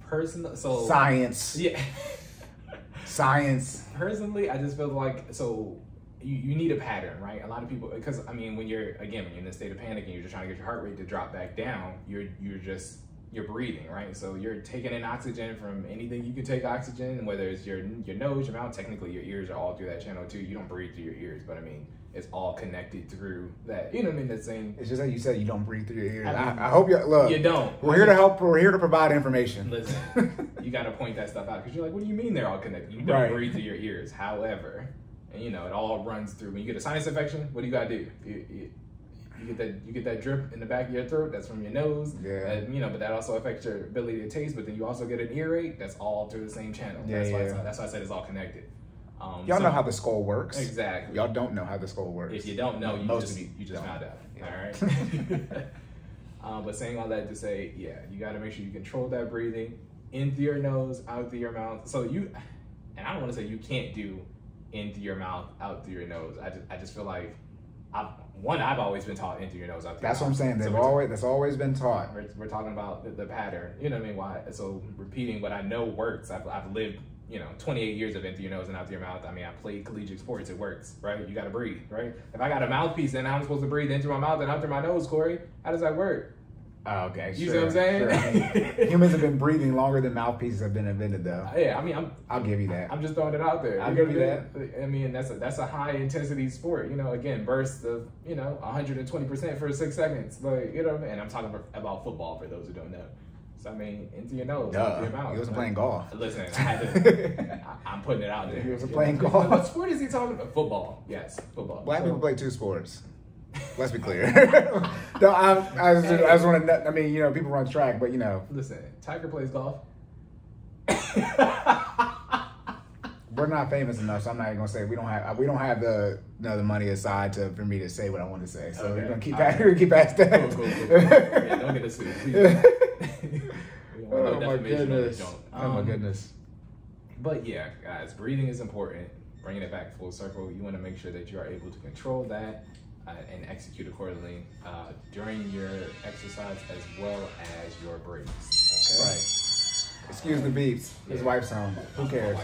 B: Personally, so
A: science.
B: Yeah.
A: Science.
B: Personally, I just feel like, you need a pattern, right? A lot of people, because when you're in a state of panic and you're just trying to get your heart rate to drop back down, you're breathing, right? So you're taking in oxygen from anything you can take oxygen, whether it's your nose, your mouth. Technically, your ears are all through that channel too. You don't breathe through your ears, but it's all connected through that. The same. It's
A: just like you said, you don't breathe through your ears. I hope you look.
B: You don't.
A: We're here to help. We're here to provide information.
B: Listen, you got to point that stuff out because you're like, what do you mean they're all connected? You don't breathe through your ears. However, and it all runs through. When you get a sinus infection, what do you got to do? You get that drip in the back of your throat. That's from your nose.
A: Yeah.
B: But that also affects your ability to taste. But then you also get an earache. That's all through the same channel. That's why I said it's all connected.
A: Y'all know how the skull works.
B: Exactly.
A: Y'all don't know how the skull works.
B: If you don't know,
A: Most of
B: you just found out.
A: Yeah.
B: All right. But saying all that to say, yeah, you got to make sure you control that breathing in through your nose, out through your mouth. So and I don't want to say you can't do in through your mouth, out through your nose. I just feel like I've always been taught in through your nose, out through your mouth. That's what I'm saying.
A: That's always been taught.
B: We're talking about the pattern. You know what I mean? Why? So repeating what I know works. I've lived 28 years of in through your nose and out through your mouth. I mean, I played collegiate sports. It works, right? You got to breathe, right? If I got a mouthpiece, then I'm supposed to breathe in through my mouth and out through my nose, Corey. How does that work?
A: Oh, okay,
B: you see what I'm saying?
A: Sure. I mean, humans have been breathing longer than mouthpieces have been invented, though.
B: Yeah, I mean,
A: I'll give you that.
B: I'm just throwing it out there.
A: I'll give you that.
B: I mean, that's a high intensity sport. Again, bursts of 120% for 6 seconds. Like, and I'm talking about football for those who don't know. So I mean, into your nose, into your mouth.
A: He wasn't playing golf.
B: Listen, I had to. I'm putting it out there.
A: He wasn't playing golf.
B: What sport is he talking about? Football. Yes, football.
A: Black people play 2 sports. Let's be clear. No, I just want to. I mean, people run track, but
B: Listen, Tiger plays golf.
A: We're not famous enough, so I'm not even gonna say we don't have the money aside for me to say what I want to say. So we're gonna keep past that.
B: Cool. Yeah, don't get us sued, please.
A: Oh my goodness. Oh my goodness.
B: But yeah, guys, breathing is important. Bringing it back full circle, you want to make sure that you are able to control that and execute accordingly during your exercise as well as your breaks. Okay.
A: Right. Excuse the beeps. His wife's home. Who cares?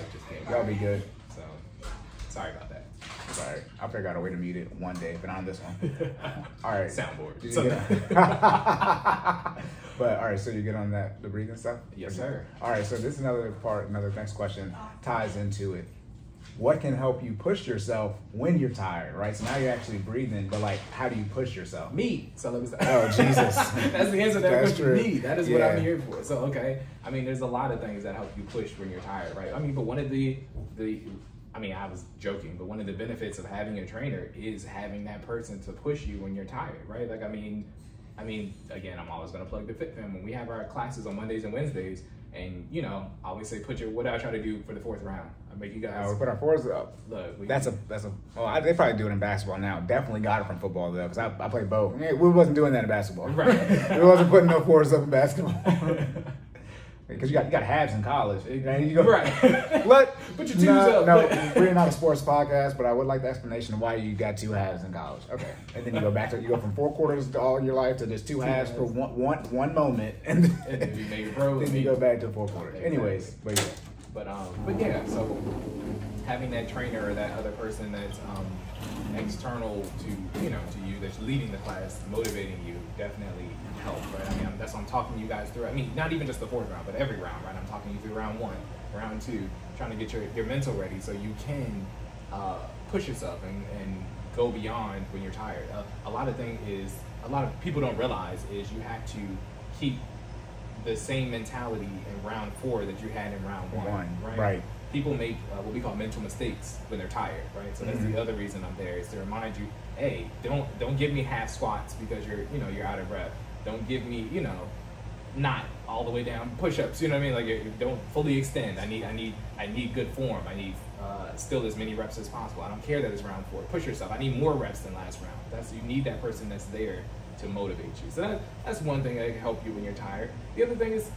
A: Y'all be good.
B: So, sorry about that.
A: Sorry. I'll figure out a way to mute it one day, but on this one. All right.
B: Soundboard.
A: But all right, so you get on the breathing stuff?
B: Yes, sir.
A: All right, so this is another next question ties into it. What can help you push yourself when you're tired, right? So now you're actually breathing, but how do you push yourself?
B: Me. So let me say.
A: Oh, Jesus.
B: That's the answer to that question. Me. That is what
A: Yeah.
B: I'm here for. So, okay. I mean, there's a lot of things that help you push when you're tired, right? I mean, but one of I was joking, but one of the benefits of having a trainer is having that person to push you when you're tired, right? Like, I mean, again, I'm always going to plug the Fit Fam. When we have our classes on Mondays and Wednesdays, and, I always say, what do I try to do for the 4th round? I make you guys.
A: We put our fours up.
B: Look,
A: they probably do it in basketball now. Definitely got it from football, though, because I played both. We wasn't doing that in basketball.
B: Right.
A: We wasn't putting no fours up in basketball. Because you got halves in college.
B: Right. Put your twos up.
A: No, we're not a sports podcast, but I would like the explanation of why you got 2 halves in college. Okay. And then you go from 4 quarters to all your life to just 2 halves for one moment. And
B: then you make it pro.
A: Then you go back to 4 quarters.
B: Exactly.
A: Anyways, but yeah.
B: But yeah, so having that trainer or that other person that's external to you that's leading the class, motivating you, definitely help, right? I mean, that's what I'm talking to you guys through. I mean, not even just the 4th round, but every round, right? I'm talking you through round 1, round 2, trying to get your mental ready so you can push yourself and go beyond when you're tired. A lot of people don't realize is you have to keep the same mentality in round 4 that you had in round 1, right? People make what we call mental mistakes when they're tired, right? So that's the other reason I'm there, is to remind you, hey, don't give me half squats because you're out of breath. Don't give me not all the way down push-ups. You know what I mean? Like, don't fully extend. I need good form. I need still as many reps as possible. I don't care that it's round 4. Push yourself. I need more reps than last round. You need that person that's there to motivate you. So that's one thing that can help you when you're tired. The other thing is,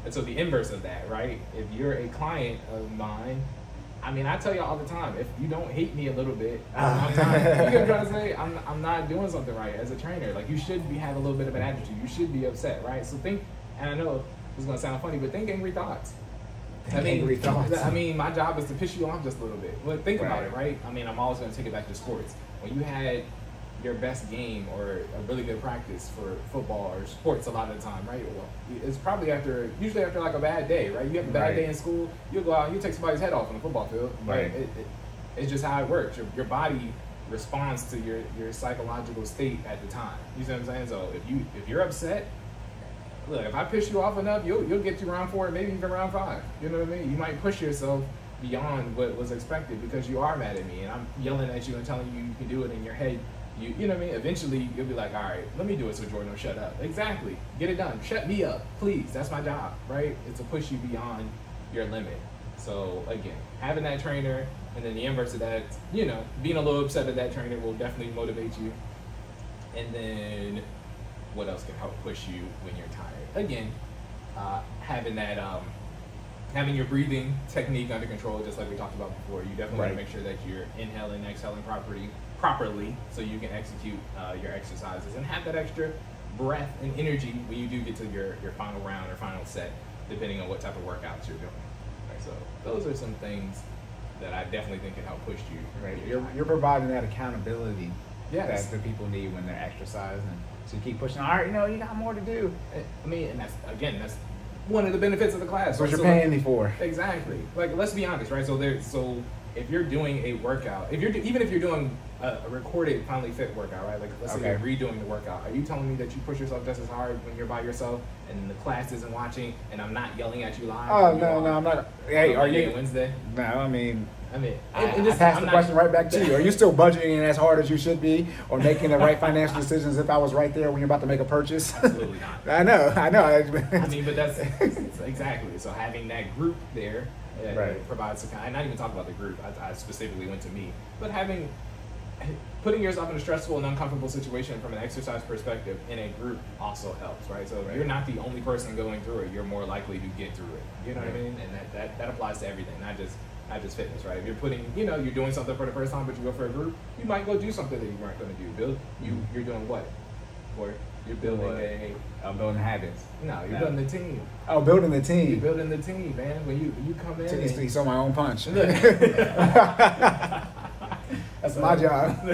B: and so the inverse of that, right? If you're a client of mine, I mean, I tell you all the time, if you don't hate me a little bit, I'm trying to say I'm not doing something right as a trainer. Like, you should have a little bit of an attitude. You should be upset, right? So think, and I know this is gonna sound funny, but think angry thoughts.
A: Angry thoughts.
B: I mean, my job is to piss you off just a little bit. But think about it, right? I mean, I'm always gonna take it back to sports. When you had your best game or a really good practice for football or sports a lot of the time, right? Well, it's probably usually after like a bad day, right? You have a bad day in school, you'll go out and you take somebody's head off on the football field, right? It's just how it works. Your body responds to your psychological state at the time. You see what I'm saying? So if you're upset, look, if I piss you off enough, you'll get to round 4, maybe even round 5. You know what I mean? You might push yourself beyond what was expected because you are mad at me and I'm yelling at you and telling you you can do it in your head. You know what I mean? Eventually, you'll be like, all right, let me do it so Jordan will shut up. Exactly. Get it done. Shut me up, please. That's my job, right? It's to push you beyond your limit. So again, having that trainer, and then the inverse of that, you know, being a little upset at that trainer will definitely motivate you. And then what else can help push you when you're tired? Again, having that, having your breathing technique under control, just like we talked about before. You definitely want to make sure that you're inhaling, exhaling properly, so you can execute your exercises and have that extra breath and energy when you do get to your final round or final set, depending on what type of workouts you're doing. Right, so those are some things that I definitely think can help push you.
A: Right, you're providing that accountability
B: yes.
A: that the people need when they're exercising. So you keep pushing. All right, you know, you got more to do.
B: I mean, and that's one of the benefits of the class.
A: That's what you're paying me for.
B: Exactly. Like, let's be honest, right? So if you're doing a workout, even if you're doing a recorded FinallyFit workout, right? Like, let's say you're redoing the workout. Are you telling me that you push yourself just as hard when you're by yourself and the class isn't watching and I'm not yelling at you live?
A: Oh, no, I'm not. Hey, are you?
B: Wednesday?
A: No, I mean,
B: I
A: passed the question right back to you. Are you still budgeting as hard as you should be, or making the right financial decisions if I was right there when you're about to make a purchase?
B: Absolutely not.
A: I know.
B: I mean, but that's exactly. So having that group there provides some kind. I'm not even talking about the group. I specifically went to me, but putting yourself in a stressful and uncomfortable situation from an exercise perspective in a group also helps, right? So if you're not the only person going through it, you're more likely to get through it. You know what I mean? And that applies to everything, not just fitness, right? If you're you're doing something for the first time, but you go for a group, you might go do something that you weren't going to do. You're doing what? Or you're building
A: building habits.
B: No, you're building the team.
A: Oh, building the team.
B: You're building the team, man. When you come in,
A: you saw my own punch. That's my job.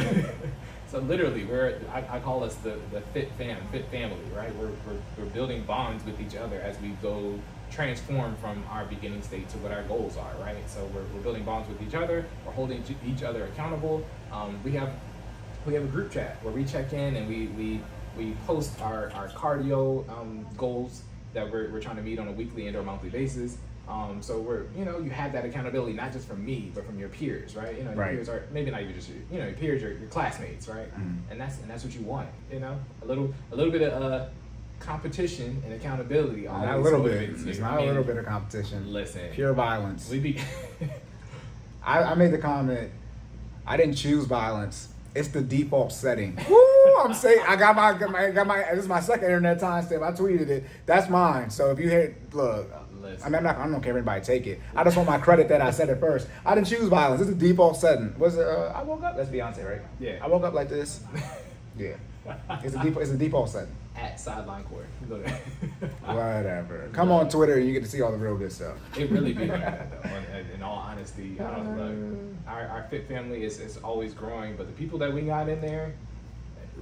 B: So literally, I call us the fit family, right? We're building bonds with each other as we go transform from our beginning state to what our goals are, right? So we're building bonds with each other. We're holding each other accountable. We have a group chat where we check in and we post our cardio goals that we're trying to meet on a weekly and or monthly basis. So you have that accountability, not just from me, but from your peers, right? You know, your peers are maybe not even just your peers, your classmates, right? And that's what you want, a little bit of competition and accountability.
A: Not a little bit. It's not a little bit of competition.
B: Listen,
A: pure violence. I made the comment. I didn't choose violence. It's the default setting. Woo! I'm saying I got my. This is my second internet timestamp. I tweeted it. That's mine. So if you look. I mean, I don't care if anybody take it. I just want my credit that I said it first. I didn't choose violence. It's a default setting. I woke up. That's Beyonce, right?
B: Yeah.
A: I woke up like this. Yeah. It's a default setting.
B: At sideline Cory.
A: Whatever. Come on Twitter and you get to see all the real good stuff.
B: It really be like that though. In all honesty, our fit family is always growing, but the people that we got in there,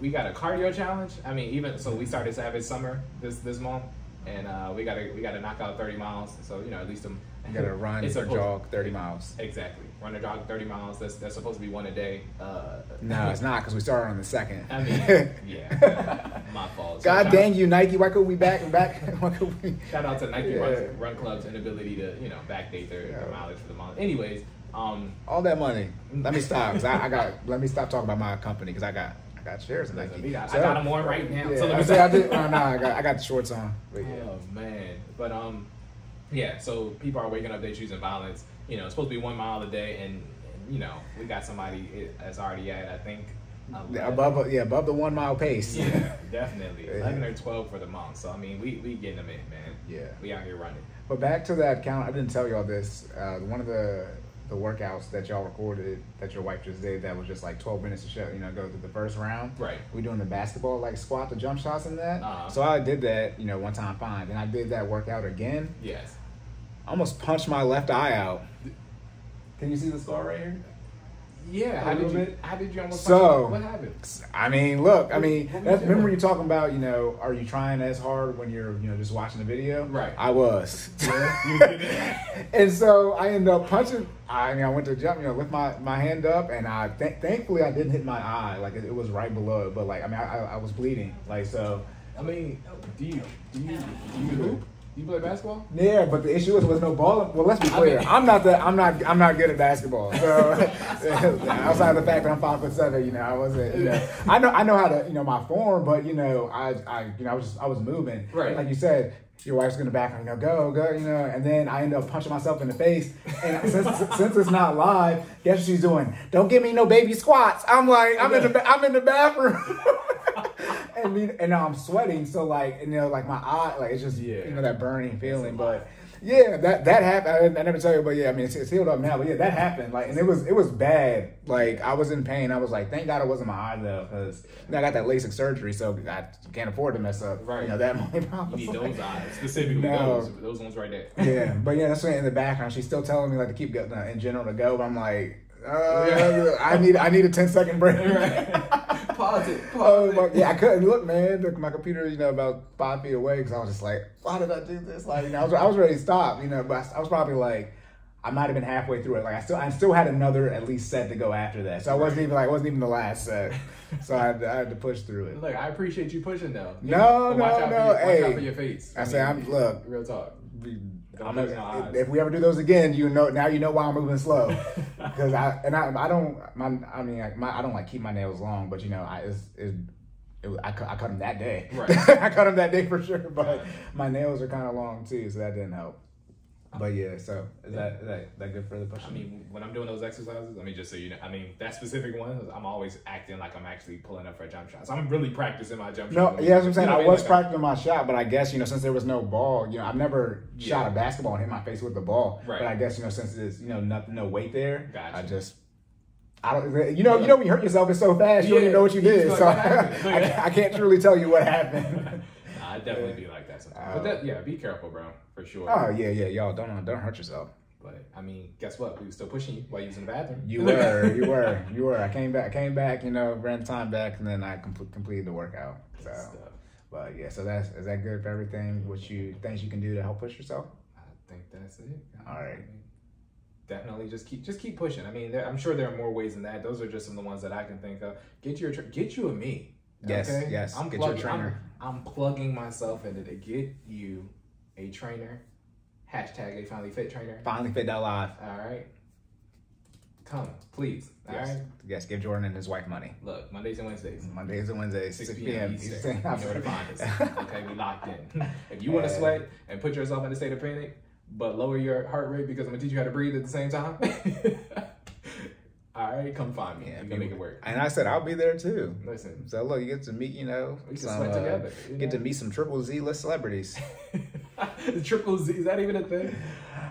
B: we got a cardio challenge. I mean, even so, we started Savage Summer this month. And we gotta knock out 30 miles. So at least you
A: gotta run or jog 30 miles.
B: Exactly, run or jog 30 miles. That's supposed to be one a day.
A: No, it's not because we started on the 2nd.
B: I mean, yeah, my fault. So
A: God dang you, Nike! Why could we back? Why could we?
B: Shout out to Nike Run Club's inability to backdate their mileage for the month. Anyways,
A: all that money. Let me stop. Let me stop talking about my company because I got shares in Nike.
B: I got them on right now.
A: Yeah,
B: So
A: I did. I got the shorts on.
B: But yeah. Oh man, but so people are waking up, they choosing violence. It's supposed to be 1 mile a day, and we got somebody that's already at I think
A: above the 1 mile pace.
B: Yeah, definitely 11 or 12 for the month. So I mean, we getting them in, man.
A: Yeah,
B: we out here running.
A: But back to that count. I didn't tell y'all this. One of the workouts that y'all recorded that your wife just did that was just like 12 minutes to show, go through the first round.
B: Right.
A: We doing the basketball like squat, the jump shots and that. So I did that, one time fine. Then I did that workout again.
B: Yes.
A: I almost punched my left eye out. Can you see the scar right here?
B: Yeah. How did you almost what happened?
A: I mean, look, remember when you're talking about, are you trying as hard when you're, just watching the video?
B: Right.
A: I was. And so I ended up punching. I went to jump, lift my hand up, and I thankfully I didn't hit my eye. Like it was right below it, but I was bleeding. Like so.
B: I mean, do you hoop? You play basketball?
A: Yeah, but the issue was no ball. Well, let's be clear. I'm not good at basketball. So outside of the fact that I'm 5'7", I wasn't. I know how to my form, but I was moving.
B: Right.
A: Like you said, your wife's in the background, go, and then I end up punching myself in the face. And since it's not live, guess what she's doing? Don't give me no baby squats. I'm like, I'm in the bathroom. and now I'm sweating, so like, like my eye, like it's just that burning feeling. But yeah, that happened. I never tell you, but yeah, I mean it's healed up now. But yeah, that happened. Like, and it was bad. Like, I was in pain. I was like, thank God it wasn't my eye though, because I got that LASIK surgery, so I can't afford to mess up.
B: Right.
A: That money.
B: You need those eyes specifically. Those ones right there.
A: Yeah, but yeah, that's why in the background she's still telling me like to keep going in general to go. But I'm like, I need a 10-second break.
B: Pause it.
A: Yeah, I couldn't look, man. My computer, about 5 feet away, because I was just like, why did I do this? Like, I was ready to stop, but I was probably like, I might have been halfway through it. Like, I still had another at least set to go after that. So I wasn't even the last set. So I had to push through it.
B: Look, I appreciate you pushing though.
A: No.
B: Watch out for your face.
A: Look,
B: real talk.
A: If we ever do those again, now you know why I'm moving slow. Because I don't like keep my nails long, but I cut them that day.
B: Right.
A: I cut them that day for sure, but my nails are kind of long too, so that didn't help. But yeah, so is that good for the push?
B: I mean, when I'm doing those exercises, just so you know, that specific one, I'm always acting like I'm actually pulling up for a jump shot. So I'm really practicing my jump shot.
A: No, yeah, that's what I'm saying. I was practicing my shot, but I guess, since there was no ball, I've never shot a basketball and hit my face with the ball. Right. But I guess, since there's, no weight there,
B: gotcha.
A: I don't, when you hurt yourself, it's so fast, you don't even know what you did. So I can't truly tell you what happened.
B: I'd definitely be like that sometimes. But be careful, bro, for sure.
A: Oh, yeah, y'all don't hurt yourself.
B: But guess what? We were still pushing you while you was in the bathroom.
A: You were. I came back, ran time back, and then I completed the workout. So, but yeah, so is that good for everything? Things you can do to help push yourself?
B: I think that's it.
A: All right.
B: Definitely just keep pushing. I'm sure there are more ways than that. Those are just some of the ones that I can think of. Get you a me.
A: Yes,
B: okay?
A: yes.
B: Get
A: your trainer.
B: I'm plugging myself into to get you a trainer. Hashtag a FinallyFit trainer.
A: FinallyFit.live.
B: All right. Come, please.
A: Yes.
B: All right.
A: Yes, give Jordan and his wife money.
B: Look, Mondays and Wednesdays.
A: 6 p.m. Eastern.
B: You know where to find us. Okay, we locked in. If you want to sweat and put yourself in a state of panic, but lower your heart rate because I'm gonna teach you how to breathe at the same time. All right, come find me. You can make it work.
A: And I said I'll be there too.
B: Listen.
A: So look, you get to meet, we can
B: sweat together.
A: Get to meet some triple Z list celebrities.
B: The triple Z, is that even a thing?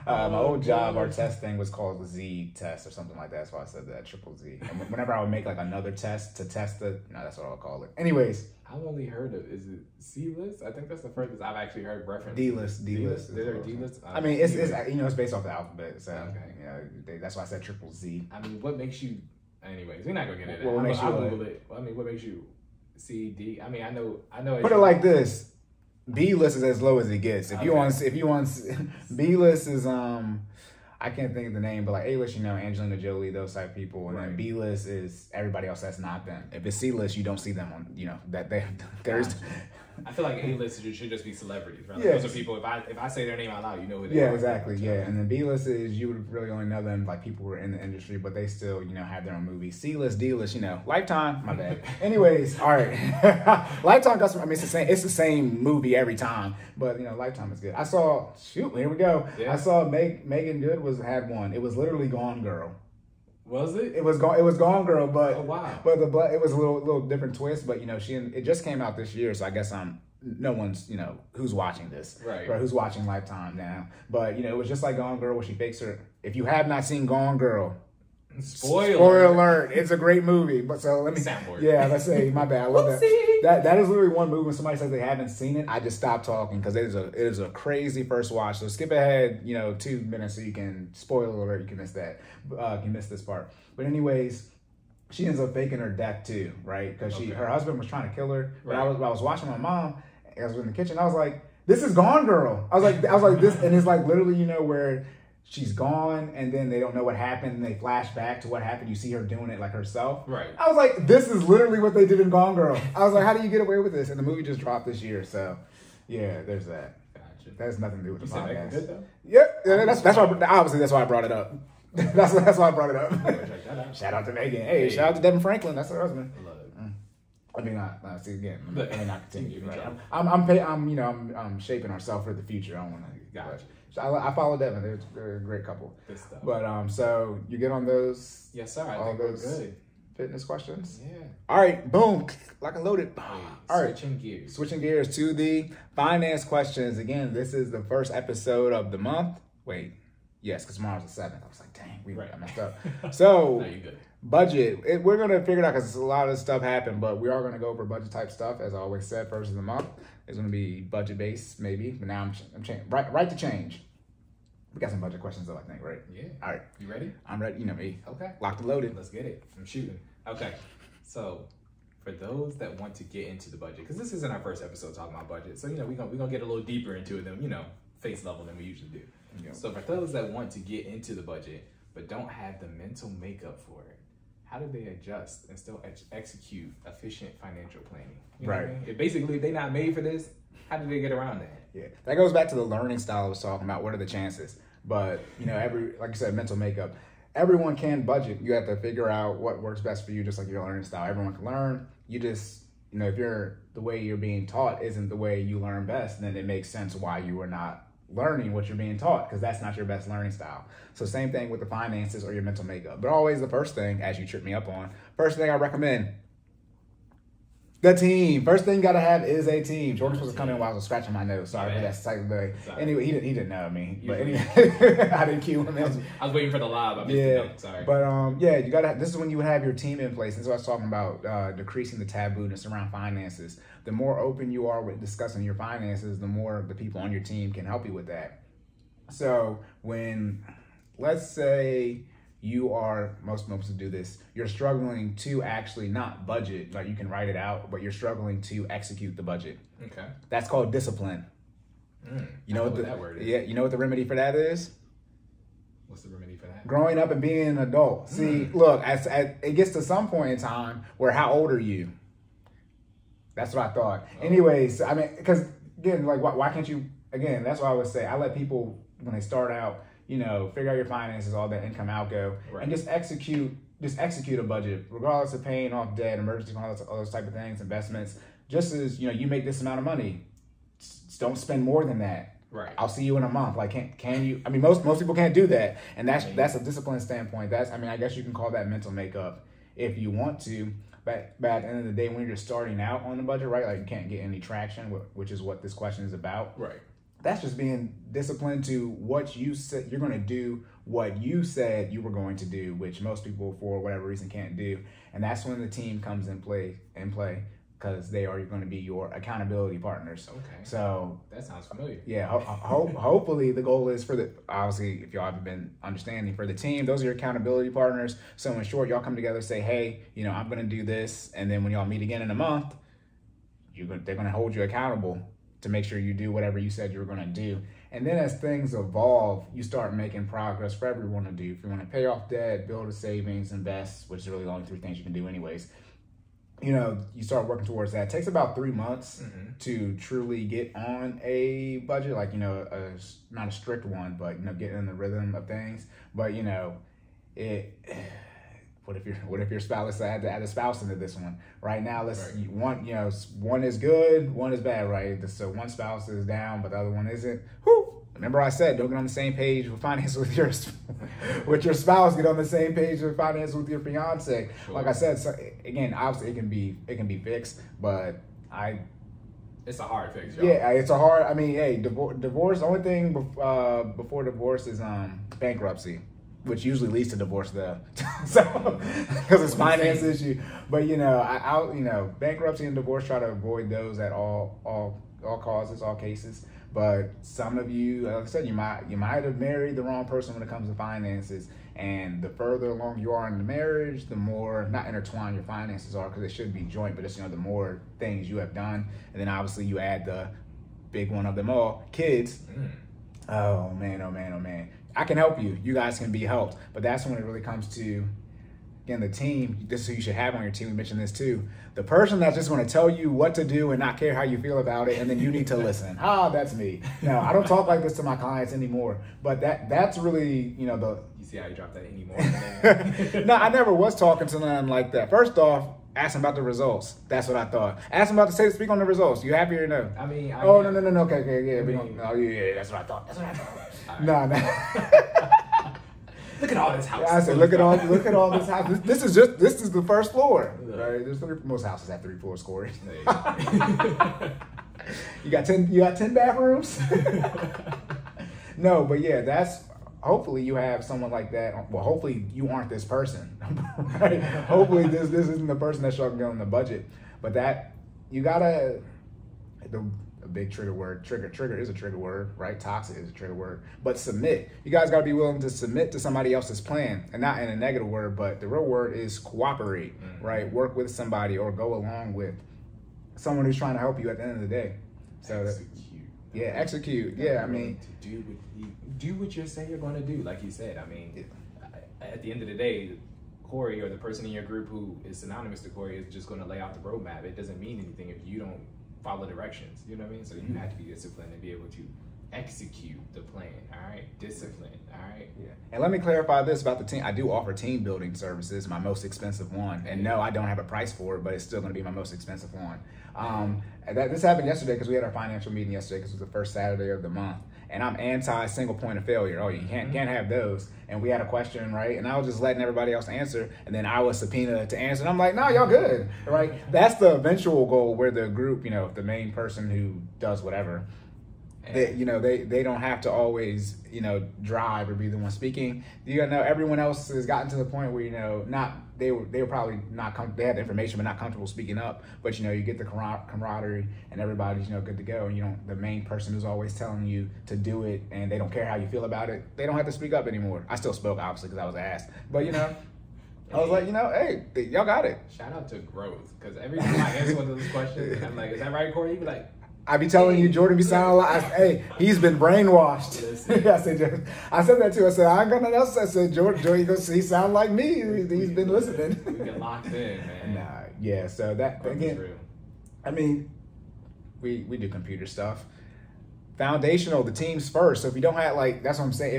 A: My old job, our test thing was called the Z test or something like that. That's why I said that, triple Z. And whenever I would make like another test to test it, that's what I'll call it. Anyways.
B: I've only heard of, is it C-list? I think that's the furthest I've actually heard reference.
A: D-list.
B: Is there a D-list?
A: It's based off the alphabet. So,
B: okay.
A: That's why I said triple Z.
B: What makes you, anyways, we're not going to get into
A: that.
B: I'll Google it. What makes you C, D? I know.
A: Put it like this. B-list is as low as it gets. If you want B-list is, I can't think of the name, but like A-list, Angelina Jolie, those type of people. And then B-list is everybody else that's not them. If it's C-list, you don't see them on, there's...
B: I feel like A-list should just be celebrities, right? Those are people, if I say their name out loud, you know who they are.
A: Yeah, exactly, yeah. And then B-list is, you would really only know them, like people who are in the industry, but they still, have their own movies. C-list, D-list, Lifetime, my bad. Anyways, all right. Lifetime got some, it's the same movie every time, but, Lifetime is good. I saw, here we go. Yeah. I saw Megan Good had one. It was literally Gone Girl.
B: Was it?
A: It was Gone Girl, but
B: oh, wow.
A: But it was a little different twist. But it just came out this year, so I guess no one's who's watching this,
B: right?
A: Who's watching Lifetime now? But it was just like Gone Girl, where she fakes her. If you have not seen Gone Girl, spoiler alert! It's a great movie. But so let me
B: soundboard.
A: Yeah, let's say my bad. I love that. That is literally one movie. When somebody says they haven't seen it, I just stop talking because it is a crazy first watch. So skip ahead 2 minutes so you can spoil alert. You can miss that. You can miss this part. But anyways, she ends up faking her death too, right? Because her husband was trying to kill her. But I was watching my mom. I was in the kitchen. I was like, "This is Gone Girl." I was like this, and it's like literally where she's gone, and then they don't know what happened, and they flash back to what happened. You see her doing it like herself.
B: Right.
A: I was like, "This is literally what they did in Gone Girl." I was like, "How do you get away with this?" And the movie just dropped this year, so yeah, there's that.
B: Gotcha.
A: That has nothing to do with the podcast.
B: Good though.
A: Yeah, that's why. Obviously, that's why I brought it up. That's why I brought it up. Shout out to Megan. Hey, shout out to Devin Franklin. That's her husband.
B: Love it.
A: I mean, see again. I mean, not continue. Right? I'm shaping ourselves for the future. I don't want to.
B: Gotcha.
A: So I follow Devin. They're a great couple.
B: Good stuff.
A: But so you get on those?
B: Yes, sir. I
A: all
B: think
A: those
B: we're good.
A: Fitness questions.
B: Yeah.
A: All right. Boom. Lock and loaded. All right.
B: Switching
A: gears to the finance questions. Again, this is the first episode of the month. Wait. Yes, because tomorrow's the 7th. I was like, dang, I messed up. So.
B: No, you're good.
A: Budget. We're going to figure it out because a lot of this stuff happened, but we are going to go over budget type stuff. As I always said, first of the month is going to be budget based, maybe. But now I'm changing. Right to change. We got some budget questions though, I think, right?
B: Yeah.
A: All right.
B: You ready?
A: I'm ready. You know me.
B: Okay.
A: Locked and loaded.
B: Let's get it. I'm shooting. Okay. So for those that want to get into the budget, because this isn't our first episode talking about budget, so we're gonna get a little deeper into it than face level than we usually do. Yeah. So for those that want to get into the budget but don't have the mental makeup for it, how do they adjust and still execute efficient financial planning? You know
A: right.
B: what I mean? Basically, if they're not made for this, how do they get around that?
A: Yeah, that goes back to the learning style I was talking about. What are the chances? But like you said, mental makeup. Everyone can budget. You have to figure out what works best for you, just like your learning style. Everyone can learn. You just, if the way you're being taught isn't the way you learn best, then it makes sense why you are not learning what you're being taught, because that's not your best learning style. So same thing with the finances or your mental makeup. But always the first thing, as you tripped me up on, first thing I recommend, the team. First thing you gotta have is a team. Jordan's supposed to come in while I was scratching my nose. Sorry for that slight delay. Anyway, he didn't know me. But anyway, I didn't cue him in.
B: I was waiting for the live. I missed the note. Sorry.
A: But you gotta. This is when you would have your team in place. This is what I was talking about. Decreasing the tabooness around finances. The more open you are with discussing your finances, the more the people on your team can help you with that. So when, let's say, you are, most people do this, you're struggling to actually not budget, like you can write it out, but you're struggling to execute the budget.
B: Okay.
A: That's called discipline. You know what
B: that word is?
A: Yeah, you know what the remedy for that is?
B: What's the remedy for that?
A: Growing up and being an adult. See, look, it gets to some point in time where how old are you? That's what I thought. Oh. Anyways, I mean, because again, like why can't you, again, that's what I would say. I let people, when they start out, figure out your finances, all that income outgo, right, and just execute a budget, regardless of paying off debt, emergency, all those type of things, investments. Just as you make this amount of money, just don't spend more than that.
B: Right.
A: I'll see you in a month. Like, can you? I mean, most people can't do that, and that's a discipline standpoint. I guess you can call that mental makeup if you want to. But at the end of the day, when you're starting out on the budget, right, like you can't get any traction, which is what this question is about.
B: Right.
A: That's just being disciplined to what you said you're going to do, what you said you were going to do, which most people, for whatever reason, can't do. And that's when the team comes in play, because they are going to be your accountability partners.
B: Okay.
A: So
B: that sounds familiar.
A: Yeah. Hopefully the goal is obviously, if y'all haven't been understanding, for the team, those are your accountability partners. So in short, y'all come together, say, hey, I'm going to do this. And then when y'all meet again in a month, they're going to hold you accountable to make sure you do whatever you said you were going to do. And then as things evolve, you start making progress for everyone to do. If you want to pay off debt, build a savings, invest, which is really the only 3 things you can do anyways, you start working towards that. It takes about 3 months to truly get on a budget, like, not a strict one, but, get in the rhythm of things. But, what if your spouse had to add a spouse into this one? Right now, one is good, one is bad, right? So one spouse is down, but the other one isn't. Whew. Remember I said, don't get on the same page with finance with your spouse. Get on the same page with finance with your fiance. Sure. Like I said, so again, obviously it can be fixed, but
B: it's a hard fix, y'all.
A: Yeah, it's a hard. I mean, hey, divorce. The only thing before divorce is bankruptcy, which usually leads to divorce though. So, because it's finance issue. But bankruptcy and divorce, try to avoid those at all causes, all cases. But some of you, like I said, you might have married the wrong person when it comes to finances. And the further along you are in the marriage, the more not intertwined your finances are, because it should be joint, but it's the more things you have done. And then obviously you add the big one of them all, kids. Oh man. I can help you. You guys can be helped. But that's when it really comes to, again, the team. This is who you should have on your team. We mentioned this too. The person that's just going to tell you what to do and not care how you feel about it, and then you need to listen. That's me. No, I don't talk like this to my clients anymore. But that's really,
B: You see how you dropped that anymore?
A: No, I never was talking to them like that. First off, Ask them about the results. That's what I thought. Ask them about speak on the results. You happy or no?
B: I mean,
A: no. Okay, yeah. That's what I thought. Nah.
B: Look at all this house.
A: I said, look at all this house. This is the first floor. Right? There's most houses have 3 floors, Corey. You got 10 bathrooms? No, but yeah, that's hopefully you have someone like that. Well, hopefully you aren't this person. Right? Hopefully this isn't the person that's struggling on the budget. But that you gotta a big trigger word. Trigger is a trigger word, right? Toxic is a trigger word. But submit. You guys got to be willing to submit to somebody else's plan, and not in a negative word, but the real word is cooperate, right? Work with somebody or go along with someone who's trying to help you at the end of the day. So execute. Yeah, I mean,
B: to do what you say you're going to do. Like you said, I mean, at the end of the day, Cory or the person in your group who is synonymous to Cory is just going to lay out the roadmap. It doesn't mean anything if you don't follow directions. You know what I mean? So you have to be disciplined and be able to execute the plan. All right, discipline. All right.
A: Yeah. And let me clarify this about the team. I do offer team building services, my most expensive one. And no, I don't have a price for it, but it's still going to be my most expensive one. This happened yesterday because we had our financial meeting yesterday because it was the first Saturday of the month. And I'm anti single point of failure. Oh, you can't have those. And we had a question, right? And I was just letting everybody else answer. And then I was subpoenaed to answer. And I'm like, no, y'all good, right? That's the eventual goal where the group, the main person who does whatever, they don't have to always, drive or be the one speaking. Everyone else has gotten to the point where, they were probably they had the information but not comfortable speaking up. But you get the camaraderie and everybody's good to go. And the main person who's always telling you to do it and they don't care how you feel about it, they don't have to speak up anymore. I still spoke obviously because I was asked, but I was like, hey, y'all got it.
B: Shout out to growth, because every time I answer one of those questions, and I'm like, is that right, Cory? You be like,
A: I be telling you, Jordan be sounding like, hey, he's been brainwashed. I said that too. I said, I ain't got nothing else. I said, Jordan, he sound like me. He's been listening.
B: We get locked in, man.
A: Yeah, so that, again, I mean, we do computer stuff. Foundational, the team's first. So if you don't have, that's what I'm saying.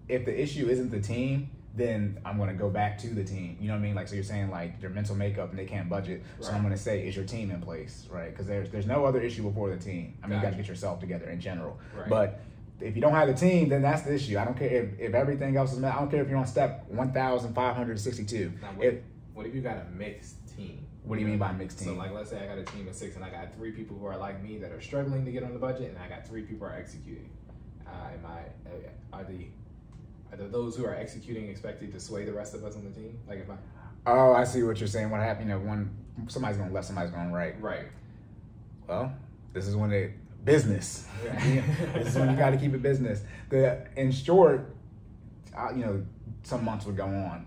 A: If the issue isn't the team, then I'm going to go back to the team. You know what I mean? So you're saying their mental makeup and they can't budget. So I'm going to say, is your team in place, right? Because there's no other issue before the team. I mean, you got to get yourself together in general. Right. But if you don't have the team, then that's the issue. I don't care if everything else is met. I don't care if you're on step 1,562.
B: Now, what if you got a mixed team?
A: What do you mean by mixed team?
B: So let's say I got a team of 6 and I got 3 people who are like me that are struggling to get on the budget, and I got 3 people who are executing. Are those who are executing expected to sway the rest of us on the team?
A: Oh, I see what you're saying. What happened? Somebody's going left, somebody's going right.
B: Right.
A: Well, this is when business. This is when you got to keep it business. In short, some months would go on.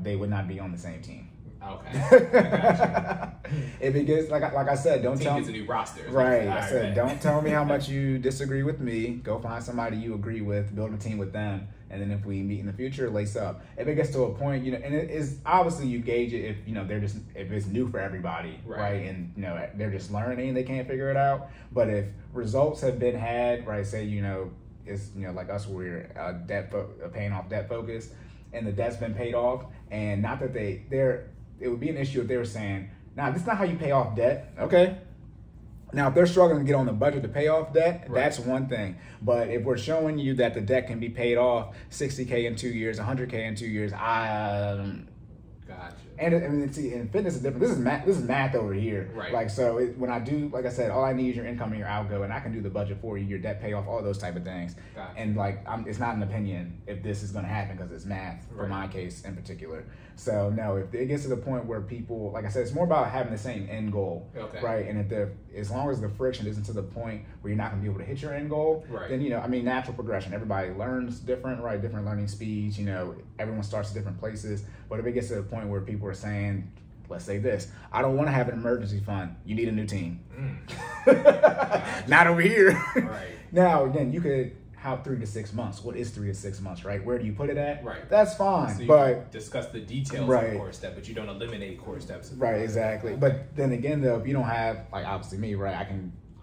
A: They would not be on the same team.
B: Okay. I
A: if it gets like I said, don't tell me.
B: It's a new roster.
A: Right. I said, don't tell me how much you disagree with me. Go find somebody you agree with, build a team with them, and then if we meet in the future, lace up. If it gets to a point, and it is obviously you gauge it if if it's new for everybody, right? And they're just learning, they can't figure it out. But if results have been had, right? Say it's like us, we're paying off debt focus, and the debt's been paid off, and not that it would be an issue if they were saying, nah, this is not how you pay off debt. Okay. Now, if they're struggling to get on the budget to pay off debt, that's one thing. But if we're showing you that the debt can be paid off $60K in 2 years, $100K in 2 years,
B: Gotcha.
A: And in fitness is different. This is math over here.
B: Right.
A: When I do, like I said, all I need is your income and your outgo, and I can do the budget for you, your debt payoff, all those type of things.
B: Gotcha.
A: And it's not an opinion if this is going to happen because it's math for my case in particular. So no, if it gets to the point where people, like I said, it's more about having the same end goal, right? And as long as the friction isn't to the point where you're not going to be able to hit your end goal, then natural progression. Everybody learns different, right? Different learning speeds. Everyone starts at different places. But if it gets to the point where people are saying, let's say this, I don't want to have an emergency fund. You need a new team. Not over here.
B: Right.
A: Now, again, you could have 3 to 6 months. What is 3 to 6 months, right? Where do you put it at?
B: Right.
A: That's fine. So
B: you discuss the details of core step, but you don't eliminate core steps.
A: Right, exactly. But then again, though, if you don't have, obviously me, right,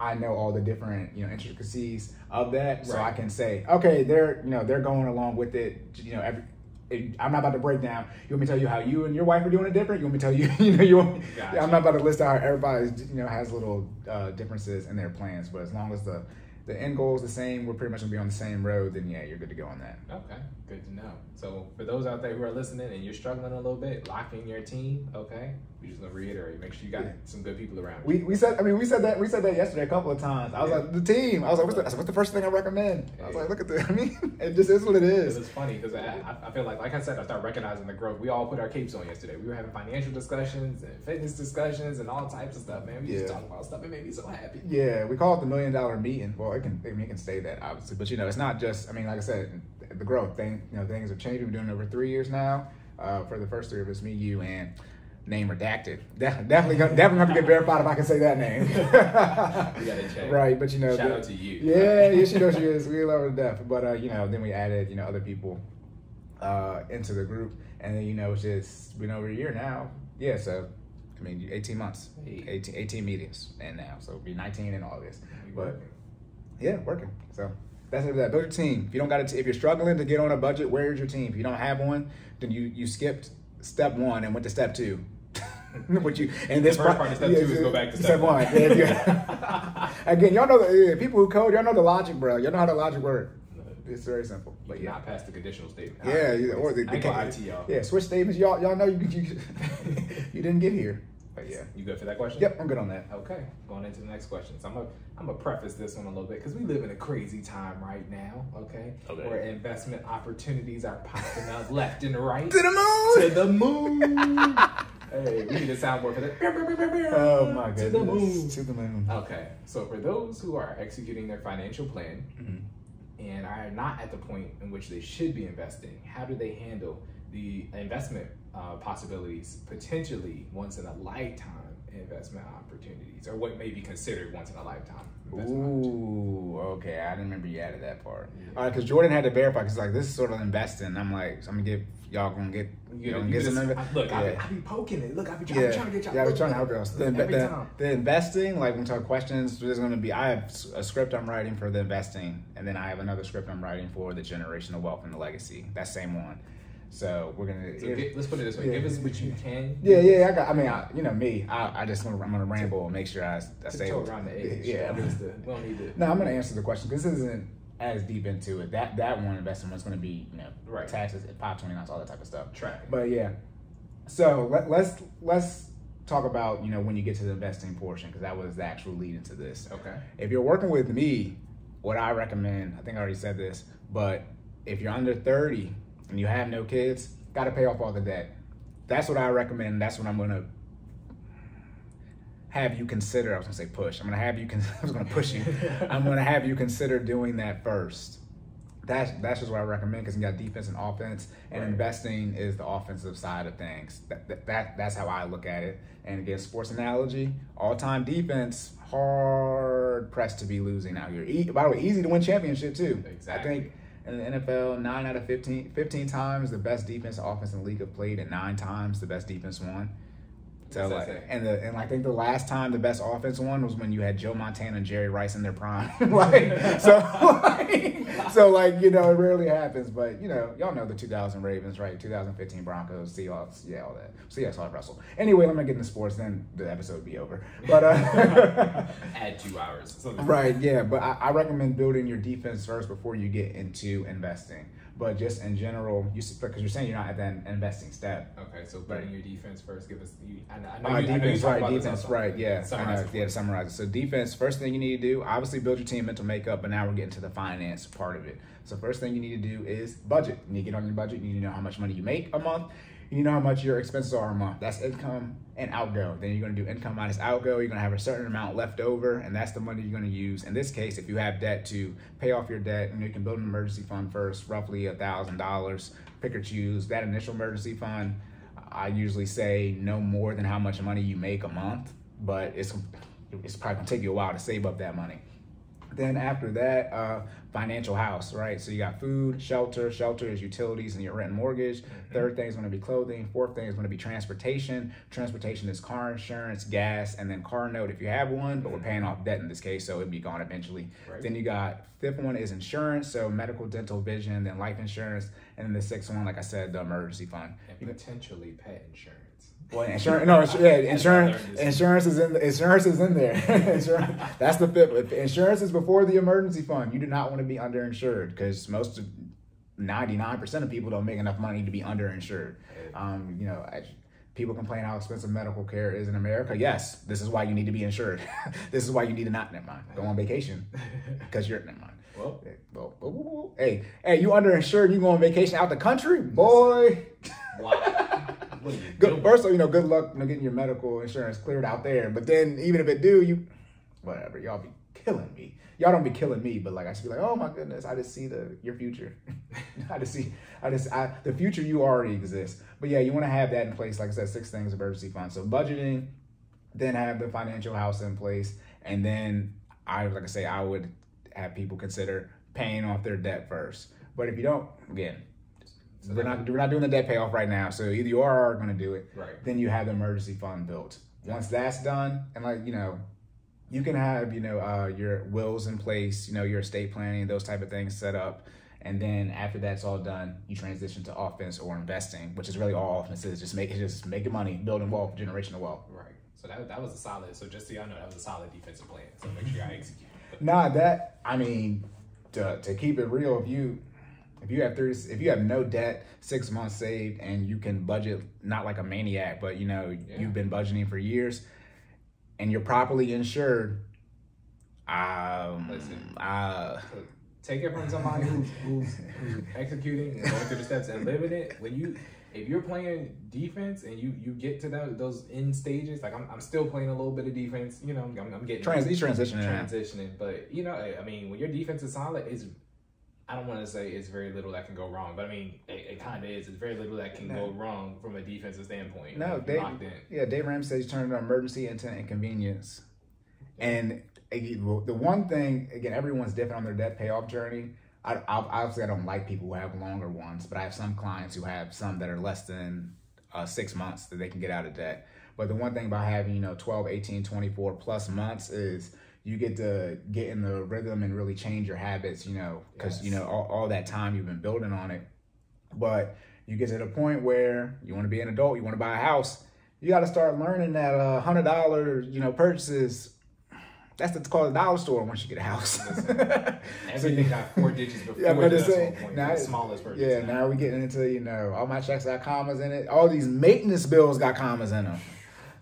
A: I know all the different, intricacies of that. So I can say, okay, they're going along with it, I'm not about to break down. You want me to tell you how you and your wife are doing it different? You want me to tell you,
B: Gotcha.
A: I'm not about to list out how everybody, has little differences in their plans. But as long as the end goal is the same, we're pretty much gonna be on the same road, then yeah, you're good to go on that.
B: Okay, good to know. So for those out there who are listening and you're struggling a little bit, lock in your team, okay? We just gonna reiterate, make sure you got some good people around you.
A: We said that yesterday a couple of times. I was like, the team. I was like, what's the first thing I recommend? I was like, look at this. I mean, it just is what it is.
B: It's funny because I feel like I said, I started recognizing the growth. We all put our capes on yesterday. We were having financial discussions and fitness discussions and all types of stuff, man. We just talk about stuff. It made me so happy.
A: Yeah, we call it the $1 Million Meeting. Well, it can stay that, obviously. But, it's not just, like I said, the growth thing, things have changed. We've been doing it over 3 years now. For the first 3 of us, me, you, and name redacted. Definitely have to get verified if I can say that name.
B: We gotta check.
A: Right, but
B: shout out to you.
A: Yeah, she knows she is. We love her to death. But then we added other people into the group, and then it's just been over a year now. Yeah, so 18 months, 18 meetings, and now so it'll be 19 in August. But yeah, working. So that's it. Build your team. If you don't got if you're struggling to get on a budget, where's your team? If you don't have one, then you skipped step 1 and went to step 2.
B: The first part of step 2 is go back to step 1.
A: Again, y'all know people who code, y'all know the logic, bro. Y'all know how the logic works. It's very simple. But
B: not past the conditional statement.
A: Or the
B: IT, y'all.
A: Yeah, switch statements. Y'all know you didn't get here. But yeah.
B: You good for that question?
A: Yep, I'm good on that.
B: Okay, going into the next question. So I'm gonna preface this one a little bit because we live in a crazy time right now. Okay. Where investment opportunities are popping up left and right.
A: To the moon.
B: To the moon. Hey, we need a soundboard for that.
A: Oh my goodness.
B: To the moon.
A: To the moon.
B: Okay, so for those who are executing their financial plan and are not at the point in which they should be investing, how do they handle the investment possibilities, potentially once in a lifetime investment opportunities, or what may be considered once in a lifetime investment opportunities?
A: Okay, I didn't remember you added that part. All right, because Jordan had to verify, because like, this is sort of investing. I'm like, so I'm gonna give y'all get some.
B: Look, I be poking it. Look, I be trying to get y'all.
A: Yeah, I be trying to help y'all. The investing, like when we talk questions, there's gonna be. I have a script I'm writing for the investing, and then I have another script I'm writing for the generational wealth and the legacy. That same one. So we're gonna.
B: Let's put it this way: give us what you can.
A: Yeah. I'm gonna ramble and make sure I stay
B: around the edge. Yeah, we don't need to.
A: No, I'm gonna answer the question because this isn't as deep into it. That one investment is gonna be taxes, 529s, all that type of stuff.
B: Track.
A: But yeah, so let's talk about when you get to the investing portion, because that was the actual lead into this.
B: Okay.
A: If you're working with me, what I recommend, I think I already said this, but if you're under 30 and you have no kids, got to pay off all the debt. That's what I recommend. That's what I'm going to have you consider. I was going to say push. I was going to push you. I'm going to have you consider doing that first. That's just what I recommend, because you got defense and offense, and investing is the offensive side of things. That's how I look at it. And again, sports analogy, all-time defense, hard pressed to be losing out here. By the way, easy to win championship too.
B: Exactly.
A: I think in the NFL, 9 out of 15 times the best defense and offense in the league have played, and 9 times the best defense won. So and I think the last time the best offense won was when you had Joe Montana and Jerry Rice in their prime. It rarely happens. But y'all know the 2000 Ravens, right? 2015 Broncos, Seahawks, all that. Seahawks saw it wrestle. Anyway, let me get into sports, then the episode will be over. But
B: add 2 hours.
A: Right, yeah. But I recommend building your defense first before you get into investing. But just in general, because you're saying you're not at that investing step.
B: Okay, so building your defense first. Give us.
A: Defense, right? Yeah, to summarize it. So defense. First thing you need to do, obviously, build your team mental makeup. But now we're getting to the finance part of it. So first thing you need to do is budget. You need to get on your budget. You need to know how much money you make a month. You know how much your expenses are a month. That's income and outgo. Then you're going to do income minus outgo. You're going to have a certain amount left over, and that's the money you're going to use. In this case, if you have debt, to pay off your debt, you can build an emergency fund first, roughly $1,000. Pick or choose. That initial emergency fund, I usually say no more than how much money you make a month, but it's probably going to take you a while to save up that money. Then after that, financial house, right? So you got food, shelter. Shelter is utilities and your rent and mortgage. Third thing is going to be clothing. Fourth thing is going to be transportation. Transportation is car insurance, gas, and then car note if you have one, but we're paying off debt in this case, so it'd be gone eventually.
B: Right.
A: Then you got fifth one is insurance, so medical, dental, vision, then life insurance, and then the sixth one, like I said, the emergency fund.
B: And potentially pet insurance.
A: Well, insurance, no, insurance is in there. Insurance, that's the fifth. Insurance is before the emergency fund. You do not want to be underinsured because 99% of people don't make enough money to be underinsured. People complain how expensive medical care is in America. Yes, this is why you need to be insured. This is why you need to not, never mind, go on vacation because you're, never mind. Well, hey, you underinsured, you go on vacation out the country, boy.
B: Wow.
A: Good, first of all, good luck getting your medical insurance cleared out there. But then even if it do, whatever, y'all be killing me. Y'all don't be killing me, but like I should be like, oh my goodness, I just see your future. The future you already exist. But yeah, you want to have that in place. Like I said, 6 things, emergency fund. So budgeting, then have the financial house in place, and then I would have people consider paying off their debt first. But if you don't, again. So we're not doing the debt payoff right now. So either you are going to do it,
B: right? Then
A: you have the emergency fund built. Once that's done, and you can have your wills in place, your estate planning, those type of things set up, and then after that's all done, you transition to offense or investing, which is really all offense is, just making money, building wealth, generational wealth.
B: Right. So that was a solid. So just so y'all know, that was a solid defensive plan. So make sure I execute.
A: To keep it real, if you have no debt, 6 months saved, and you can budget, not like a maniac, but you've been budgeting for years, and you're properly insured.
B: Listen, take it from somebody who's executing and going through the steps and living it. If you're playing defense and you get to those end stages, like I'm still playing a little bit of defense. I'm getting transitioning. But when your defense is solid, I don't want to say it's very little that can go wrong, but it kind of is. It's very little that can go wrong from a defensive standpoint.
A: No, Dave Ramsey turned an emergency into inconvenience. And the one thing, again, everyone's different on their debt payoff journey. Obviously, I don't like people who have longer ones, but I have some clients who have some that are less than 6 months that they can get out of debt. But the one thing about having, 12, 18, 24 plus months is you get to get in the rhythm and really change your habits, because, yes. All that time you've been building on it. But you get to the point where you want to be an adult, you want to buy a house, you got to start learning that $100, purchases, that's called a dollar store once you get a house.
B: Everything got 4 digits before the smallest purchase.
A: Yeah, now we're getting into, all my checks got commas in it. All these maintenance bills got commas in them.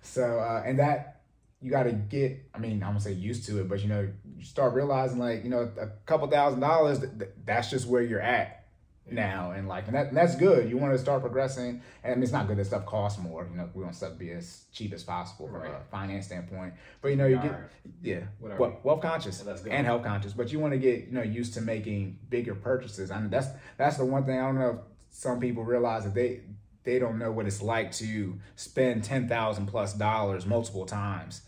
A: So, and that, you got to get, I'm going to say used to it, but, you start realizing a couple $1,000, that's just where you're at now. And that's good. You want to start progressing. And it's not good that stuff costs more. We want stuff to be as cheap as possible from a finance standpoint. But, wealth conscious and health conscious. But you want to get, used to making bigger purchases. That's the one thing I don't know if some people realize that they don't know what it's like to spend $10,000+ multiple times.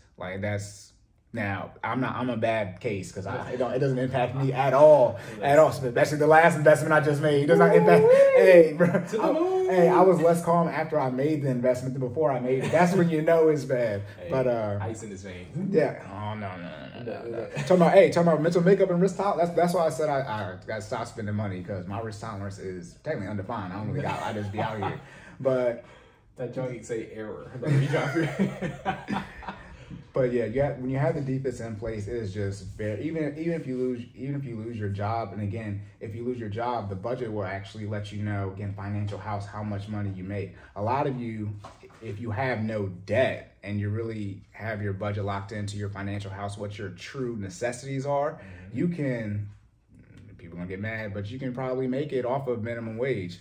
A: Now I'm a bad case because it doesn't impact me at all, especially the last investment I just made. It does not impact. Hey, bro, I was less calm after I made the investment than before I made it. That's when you know it's bad.
B: Hey,
A: but
B: ice in his veins.
A: Yeah. Oh no. Talking about mental makeup and risk tolerance. That's why I said I got to stop spending money because my risk tolerance is technically undefined. I just be out here. But
B: that joint say error.
A: But yeah, when you have the defense in place, it is just very, even if you lose your job, and again, if you lose your job, the budget will actually let you know, again, financial house, how much money you make. A lot of you, if you have no debt and you really have your budget locked into your financial house, what your true necessities are, you can, people are gonna get mad, but you can probably make it off of minimum wage.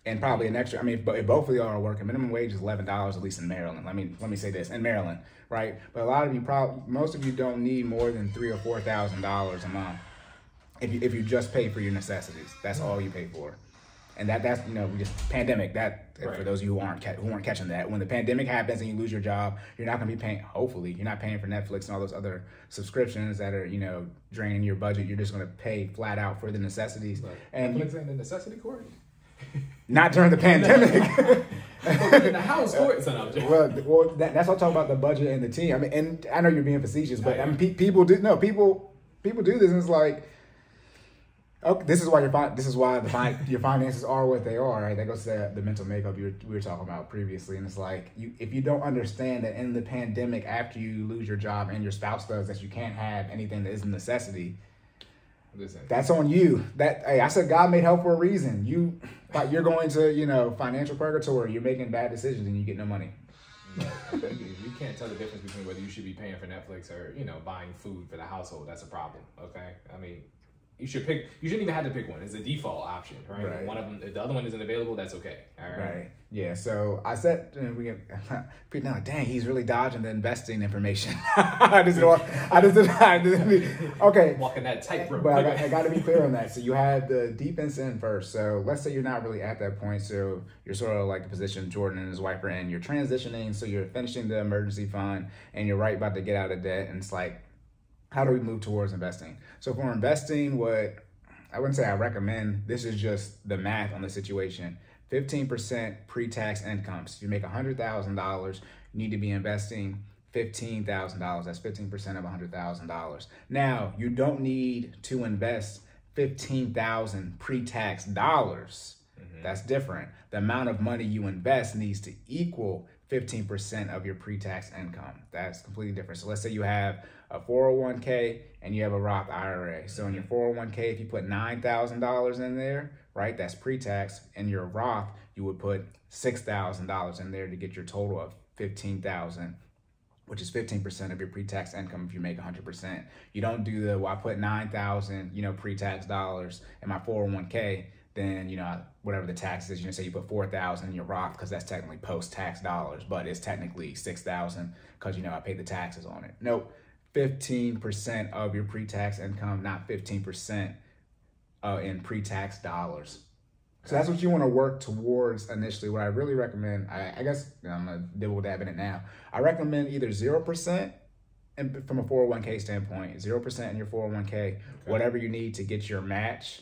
A: And probably an extra, but if both of y'all are working, minimum wage is $11, at least in Maryland. Let me say this, in Maryland, right? But a lot of you most of you don't need more than $3,000 or $4,000 a month if you just pay for your necessities. That's all you pay for. And that's we just pandemic. For those of you who aren't catching that, when the pandemic happens and you lose your job, you're not going to be paying. Hopefully, you're not paying for Netflix and all those other subscriptions that are draining your budget. You're just going to pay flat out for the necessities.
B: Right.
A: And
B: Netflix ain't a necessity, Corey.
A: Not during the pandemic.
B: In the house, Corey.
A: Well, that's what I'm talking about, the budget and the team. I mean, and I know you're being facetious, but I mean, people do this, and it's like. Okay, this is why your finances are what they are, right? That goes to the mental makeup we were talking about previously, and it's like if you don't understand that in the pandemic, after you lose your job and your spouse does, that you can't have anything that is a necessity. Listen, that's on you. I said God made help for a reason. You're going to financial purgatory. You're making bad decisions and you get no money.
B: You can't tell the difference between whether you should be paying for Netflix or buying food for the household. That's a problem. Okay, I mean. You shouldn't even have to pick one. It's a default option, right? Right. One of them, if the other one isn't available, that's okay. All right. Right.
A: Yeah. So I said, people now, dang, he's really dodging the investing information. Okay.
B: Walking that tightrope.
A: But I got to be clear on that. So you had the defense in first. So let's say you're not really at that point. So you're sort of like the position Jordan and his wife are in. You're transitioning. So you're finishing the emergency fund and you're right about to get out of debt. And it's like, how do we move towards investing? So for investing, what I wouldn't say I recommend, this is just the math on the situation. 15% pre-tax income. So you make $100,000, you need to be investing $15,000. That's 15% of $100,000. Now, you don't need to invest $15,000 pre-tax dollars. Mm-hmm. That's different. The amount of money you invest needs to equal 15% of your pre-tax income. That's completely different. So let's say you have a 401k and you have a Roth IRA. So in your 401k, if you put $9,000 in there, right, that's pre-tax. In your Roth, you would put $6,000 in there to get your total of $15,000, which is 15% of your pre-tax income if you make 100%. You don't do I put $9,000, pre-tax dollars in my 401k, then, whatever the tax is, say you put $4,000 in your Roth because that's technically post-tax dollars, but it's technically $6,000 because, I paid the taxes on it. Nope, 15% of your pre-tax income, not 15% in pre-tax dollars. So that's what you want to work towards initially. What I really recommend, I guess I'm going to dibble dab in it now. I recommend either 0% and from a 401k standpoint, 0% in your 401k, okay, whatever you need to get your match.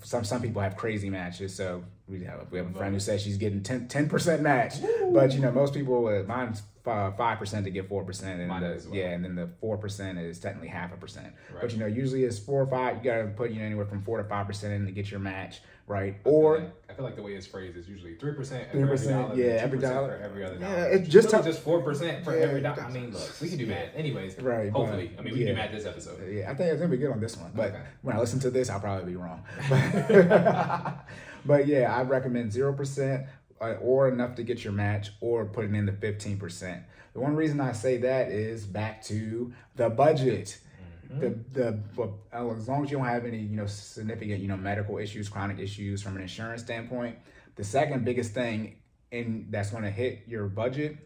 A: Some people have crazy matches, so we have a friend who says she's getting 10% match. Woo! But most people, mine's 5% to get 4%, and and then the 4% is technically 0.5%. Right. But usually it's 4 or 5. You gotta put anywhere from 4 to 5% in to get your match, right?
B: I feel like the way it's phrased is usually 3% for every dollar,
A: every dollar
B: for every other dollar.
A: Yeah, it's just
B: 4% for every dollar. I mean, look, we can do math, anyways. Right. Hopefully, we can do math this episode.
A: Yeah, I think it's gonna be good on this one. But when I listen to this, I'll probably be wrong. But yeah, I recommend 0%. Or enough to get your match, or putting in the 15%. The one reason I say that is back to the budget. Mm-hmm. As long as you don't have any, significant, medical issues, chronic issues from an insurance standpoint, the second biggest thing that's going to hit your budget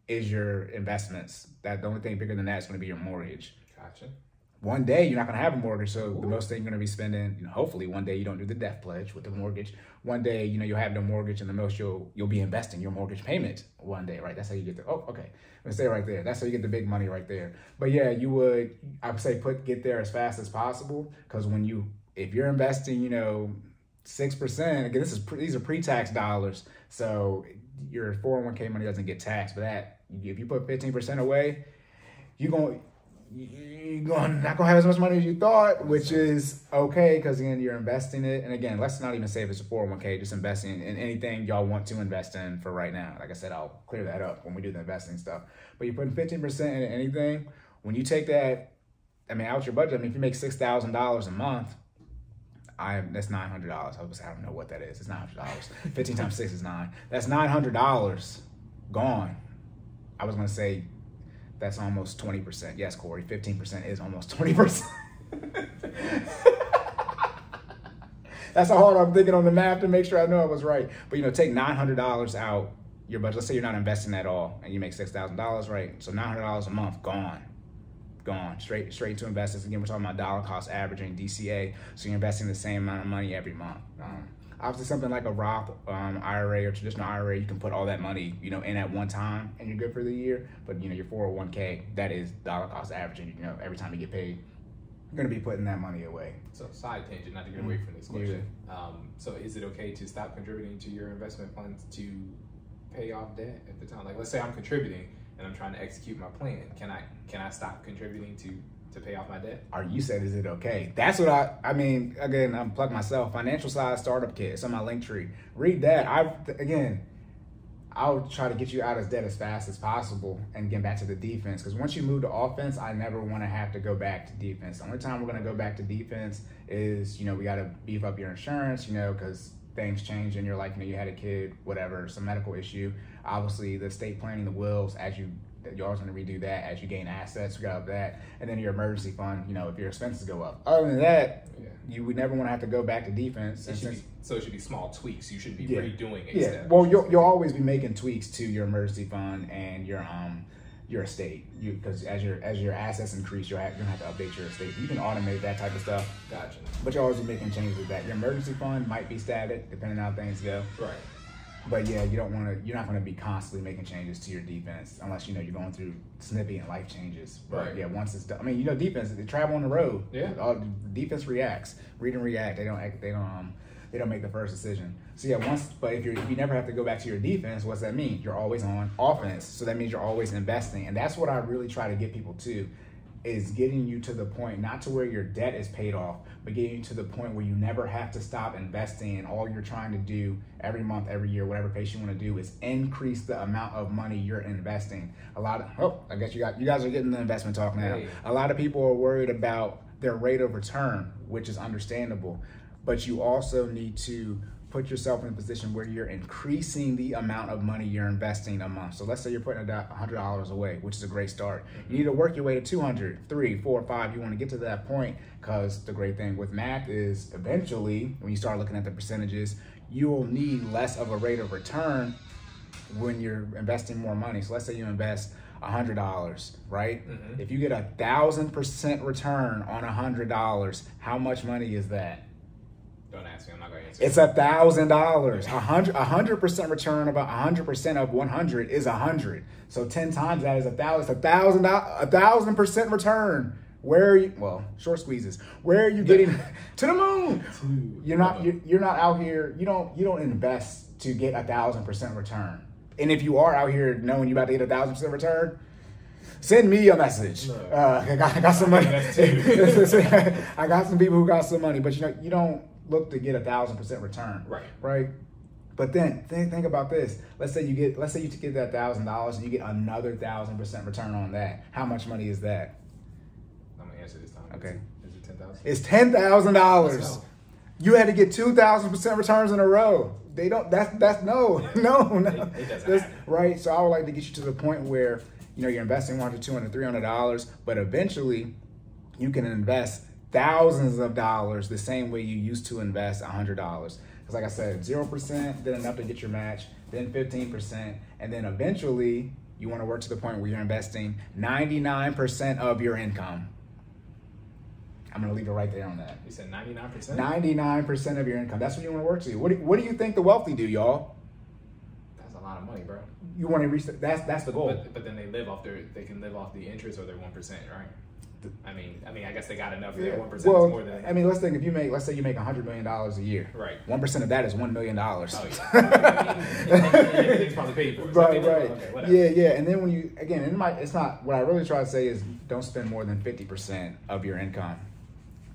A: is your investments. The only thing bigger than that is going to be your mortgage.
B: Gotcha.
A: One day you're not going to have a mortgage, so the most thing you're going to be spending, hopefully one day you don't do the death pledge with the mortgage. One day, you'll have no mortgage, and the most you'll be investing your mortgage payment one day, right? That's how you get let's stay right there. That's how you get the big money right there. But yeah, I would say get there as fast as possible, because if you're investing, 6%, again, these are pre-tax dollars, so your 401k money doesn't get taxed. But if you put 15% away, you're not gonna have as much money as you thought, which is okay, because again, you're investing it. And again, let's not even say if it's a 401k, just investing in anything y'all want to invest in for right now. Like I said, I'll clear that up when we do the investing stuff. But you're putting 15% into anything. When you take that, out your budget, if you make $6,000 a month, that's $900. I don't know what that is. It's $900. 15 times 6 is 9. That's $900 gone. I was gonna say, that's almost 20%. Yes, Corey, 15% is almost 20%. That's how hard I'm thinking on the math to make sure I know I was right. But take $900 out your budget. Let's say you're not investing at all and you make $6,000, right? So $900 a month gone. gone straight into investments. Again, we're talking about dollar cost averaging, DCA. So you're investing the same amount of money every month. Obviously, something like a Roth IRA or traditional IRA, you can put all that money, in at one time, and you're good for the year. But your 401k, that is dollar cost averaging. Every time you get paid, you're going to be putting that money away.
B: So side tangent, not to get away from this question. So is it okay to stop contributing to your investment funds to pay off debt at the time? Like, let's say I'm contributing and I'm trying to execute my plan. Can I stop contributing to pay off my debt?
A: Or you said, is it okay? That's what I mean, again, I'm plugging myself. Financial Side Startup Kit. It's on my link tree. Read that. I'll try to get you out of debt as fast as possible and get back to the defense. Because once you move to offense, I never want to have to go back to defense. The only time we're going to go back to defense is, we got to beef up your insurance, because things change and you're like, you had a kid, whatever, some medical issue. Obviously, the estate planning, the wills, you're always going to redo that as you gain assets, we got that. And then your emergency fund, if your expenses go up. Other than that, you would never want to have to go back to defense.
B: So it should be small tweaks. You shouldn't be redoing it.
A: Yeah. Well, you'll always be making tweaks to your emergency fund and your estate. Because as your assets increase, you're going to have to update your estate. You can automate that type of stuff.
B: Gotcha.
A: But you'll always be making changes with that. Your emergency fund might be static depending on how things go.
B: Right.
A: But yeah, you're not going to be constantly making changes to your defense unless you're going through significant life changes. But
B: right.
A: Yeah, once it's done, defense, they travel on the road.
B: Yeah.
A: Defense reacts, read and react. They don't make the first decision. So yeah, but if you never have to go back to your defense, what's that mean? You're always on offense. So that means you're always investing, and that's what I really try to get people to. Is getting you to the point, not to where your debt is paid off, but getting you to the point where you never have to stop investing, and all you're trying to do every month, every year, whatever pace you want to do, is increase the amount of money you're investing. I guess you guys are getting the investment talk now.
B: Hey.
A: A lot of people are worried about their rate of return, which is understandable, but you also need to put yourself in a position where you're increasing the amount of money you're investing a month. So let's say you're putting $100 away, which is a great start. You need to work your way to 200, 3, 4, 5. You want to get to that point, because the great thing with math is eventually, when you start looking at the percentages, you will need less of a rate of return when you're investing more money. So let's say you invest $100, right? Mm-hmm. If you get 1,000% return on $100, how much money is that?
B: Don't ask me. I'm not going to answer.
A: It's $1,000. 100% return about 100% of 100 is 100. So 10 times that is 1,000. 1,000% return. Where are you? Well, short squeezes. Where are you getting to the moon? You're not out here. You don't invest to get 1,000% return. And if you are out here knowing you're about to get 1,000% return, send me a message. I got some money. I got some people who got some money, but you don't look to get 1,000% return. Right. But then think about this. Let's say you get that $1,000 and you get another 1,000% return on that. How much money is that?
B: I'm gonna answer this time.
A: Okay.
B: Is it 10,000?
A: It's $10,000. You had to get 2,000% returns in a row. They don't. That's no.
B: It doesn't happen.
A: Right. So I would like to get you to the point where you're investing $100, $200, $300, but eventually you can invest thousands of dollars the same way you used to invest $100. Because like I said, 0%, then enough to get your match, then 15%, and then eventually you want to work to the point where you're investing 99% of your income. I'm going to leave it right there on that.
B: You said 99%?
A: 99% of your income. That's what you want to work to. What do you think the wealthy do, y'all?
B: That's a lot of money, bro.
A: You want to reach that's the goal.
B: But then they can live off the interest or their 1%, right? I mean, I guess they got enough. Their 1% is more than.
A: I mean, let's think. Let's say you make $100 million a year.
B: Right.
A: 1% of that is $1 million.
B: Oh yeah. Everything's probably paid for.
A: Right.
B: Okay,
A: yeah. And then it's not. What I really try to say is don't spend more than 50% of your income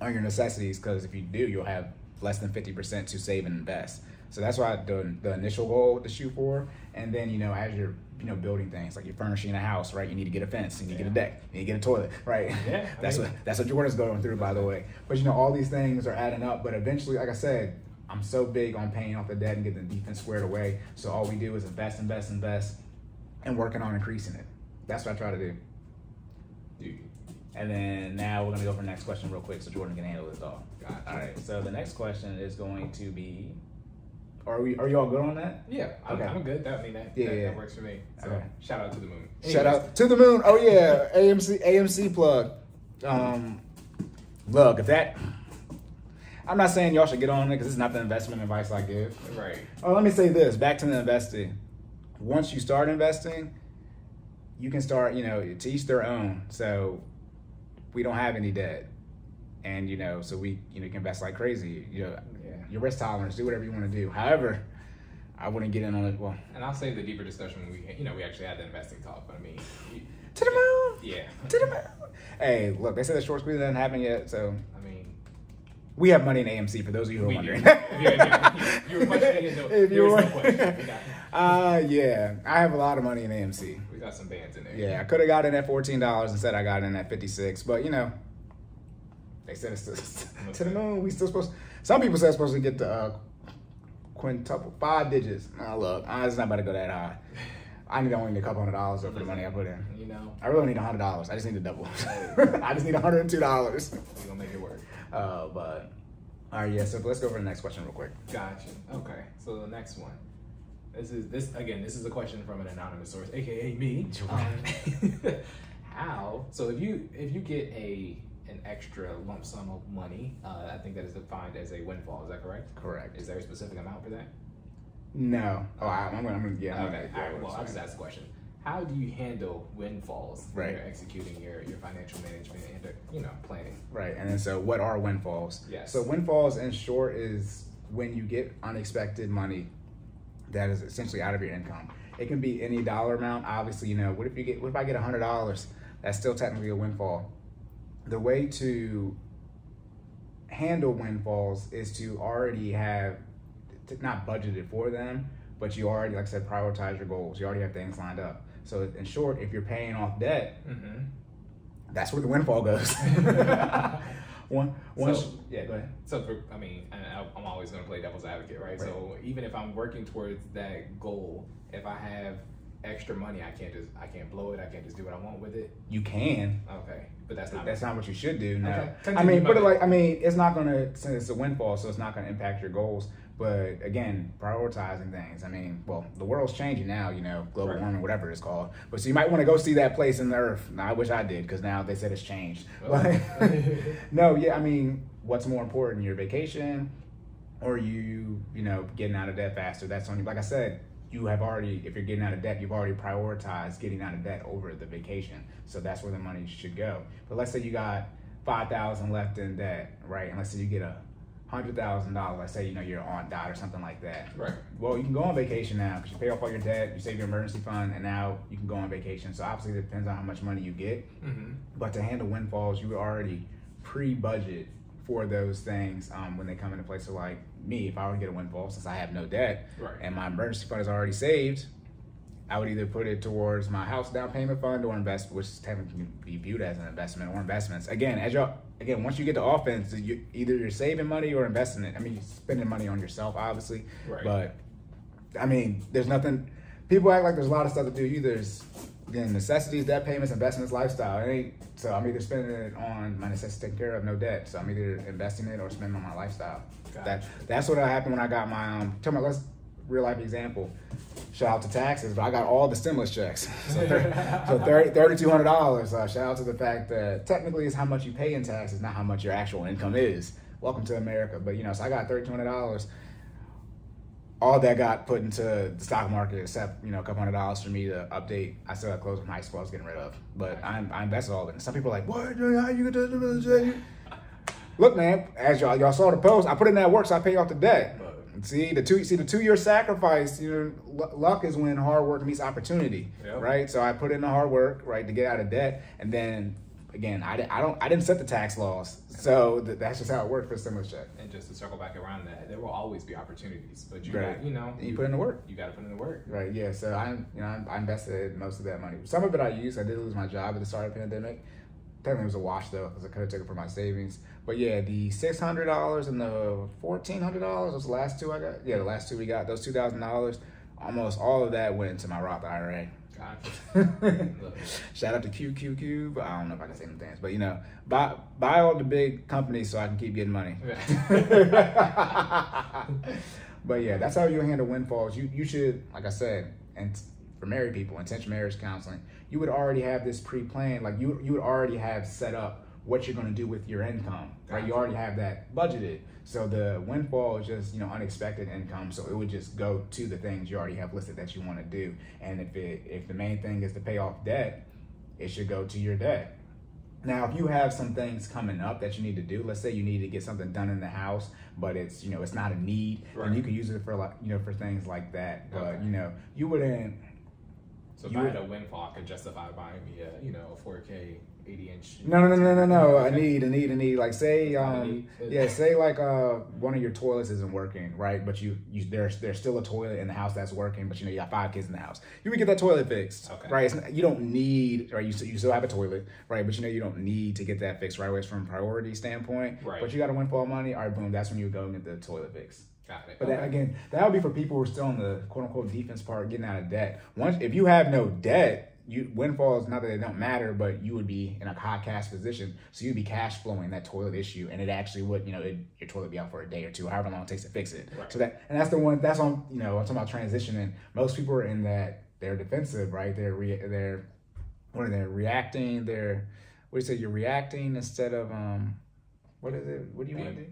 A: on your necessities, because if you do, you'll have less than 50% to save and invest. So that's why the initial goal to shoot for, and then as you're building things like you're furnishing a house, right? You need to get a fence, you need to get a deck, you need to get a toilet, right?
B: Yeah,
A: that's what Jordan's going through, by the way. But all these things are adding up. But eventually, like I said, I'm so big on paying off the debt and getting the defense squared away. So all we do is invest, and working on increasing it. That's what I try to do.
B: Dude.
A: And then now we're gonna go for the next question real quick, so Jordan can handle this all.
B: Gotcha.
A: All right. So the next question is going to be. Are you all good on that?
B: Yeah, I'm good. That works for me. So
A: okay.
B: Shout out to the moon.
A: Shout out to the moon. Oh yeah, AMC plug. Look, if that, I'm not saying y'all should get on it because it's not the investment advice I give.
B: Right.
A: Oh, let me say this, back to the investing. Once you start investing, you can start, to each their own. So we don't have any debt. And, so we, can invest like crazy. Your risk tolerance, do whatever you want to do. However, I wouldn't get in on it. Well,
B: and I'll save the deeper discussion when we actually had the investing talk. But I mean,
A: to the moon.
B: Yeah.
A: To the moon. Hey, look, they said the short squeeze hasn't happened yet. So
B: I mean,
A: we have money in AMC for those of you who are wondering.
B: You were questioning it. There's no question.
A: Yeah, I have a lot of money in AMC.
B: We got some bands in there.
A: Yeah, I could have got in at $14. Instead, I got in at 56. But they said it's to the moon. We still supposed. Some people said it's supposed to get the quintuple, 5 digits. Nah, look, it's not about to go that high. I need only a couple $100 for the money I put in. I really need $100. I just need to double. I just need $102.
B: We're gonna make it work.
A: But all right, yeah. So let's go for the next question real quick.
B: Gotcha. Okay. So the next one. This is a question from an anonymous source, aka me. How? So if you get an extra lump sum of money, I think that is defined as a windfall. Is that correct?
A: Correct.
B: Is there a specific amount for that?
A: No. Oh, I'm gonna. Yeah.
B: Okay. All right. Well, I'll just ask the question. How do you handle windfalls when you're executing your financial management and planning?
A: Right. And then so what are windfalls?
B: Yes.
A: So windfalls in short is when you get unexpected money that is essentially out of your income. It can be any dollar amount. Obviously, what if I get $100? That's still technically a windfall. The way to handle windfalls is to already have not budgeted for them, but you already, like I said, prioritize your goals. You already have things lined up. So in short, if you're paying off debt, that's where the windfall goes. Yeah, go ahead.
B: So I'm always going to play devil's advocate, right? So even if I'm working towards that goal, if I have extra money, I can't blow it. I can't just do what I want with it.
A: You can.
B: Okay, but that's not what
A: you should do. No.
B: Okay.
A: It's not gonna, since it's a windfall, so it's not gonna impact your goals. But again, prioritizing things. The world's changing now. Global warming, whatever it's called. But so you might want to go see that place in the earth. Now, I wish I did because now they said it's changed. No, yeah. What's more important, your vacation, or you getting out of debt faster? That's on you. Like I said. You have already, if you're getting out of debt, you've already prioritized getting out of debt over the vacation. So that's where the money should go. But let's say you got $5,000 left in debt, right? And let's say you get $100,000. Let's say you're on dot or something like that.
B: Right.
A: Well, you can go on vacation now because you pay off all your debt, you save your emergency fund, and now you can go on vacation. So obviously it depends on how much money you get. But to handle windfalls, you would already pre-budget for those things when they come into place. So like me, if I were to get a windfall, since I have no debt and my emergency fund is already saved, I would either put it towards my house down payment fund or invest, which technically can be viewed as an investment or investments. Again, once you get to offense, either you're saving money or investing it. You're spending money on yourself, obviously. Right. But there's nothing. People act like there's a lot of stuff to do. There's necessities, debt payments, investments, lifestyle. So I'm either spending it on my necessities taken care of, no debt. So I'm either investing it or spending on my lifestyle. Gotcha. That's what happened when I got my let's real life example. Shout out to taxes, but I got all the stimulus checks. So $3,200. Shout out to the fact that technically it's how much you pay in taxes, not how much your actual income is. Welcome to America. But so I got $3,200. All that got put into the stock market, except a couple $100 for me to update. I still had clothes from high school I was getting rid of, but I invested all of it. And some people are like, "What? How you get to?" Look, man, as y'all saw the post, I put in that work, so I pay off the debt. See the 2-year sacrifice. Luck is when hard work meets opportunity, right? So I put in the hard work, right, to get out of debt, and then. Again, I didn't set the tax laws, so that's just how it worked for the stimulus check.
B: And just to circle back around that, there will always be opportunities, but you put in the work. You got to put in the work,
A: right? Yeah. So I invested most of that money. Some of it I used. I did lose my job at the start of the pandemic. Technically, it was a wash though, because I could have taken it from my savings. But yeah, the $600 and the $1,400, those last two I got. Yeah, the last two we got. Those $2,000, almost all of that went into my Roth IRA. Shout out to QQQ, but I don't know if I can say them things. But buy all the big companies so I can keep getting money. But yeah, that's how you handle windfalls. You should, like I said, and for married people, intentional marriage counseling, you would already have this pre-planned. Like you would already have set up what you're going to do with your income, right? You already have that budgeted. So the windfall is just, unexpected income. So it would just go to the things you already have listed that you want to do. And if the main thing is to pay off debt, it should go to your debt. Now, if you have some things coming up that you need to do, let's say you need to get something done in the house, but it's, it's not a need, and you can use it for for things like that. But, you wouldn't.
B: So if I had a windfall, I could justify buying me a 4K 80-inch.
A: No. A need. Like say, say like one of your toilets isn't working, right? But there's still a toilet in the house that's working, but you got 5 kids in the house. You would get that toilet fixed, right? You don't need, right? You still have a toilet, right? But you don't need to get that fixed right away from a priority standpoint. Right. But you got a windfall money, all right, boom. That's when you would go and get the toilet fixed.
B: Got it.
A: But that would be for people who are still on the quote unquote defense part, getting out of debt. If you have no debt, windfalls, not that they don't matter, but you would be in a high cash position, so you'd be cash flowing that toilet issue, and it actually would, your toilet be out for a day or two, however long it takes to fix it. Right. So that's the one. That's on. I'm talking about transitioning. Most people are in that they're defensive, right? They're reacting. You're reacting instead of what is it? What do you want to do?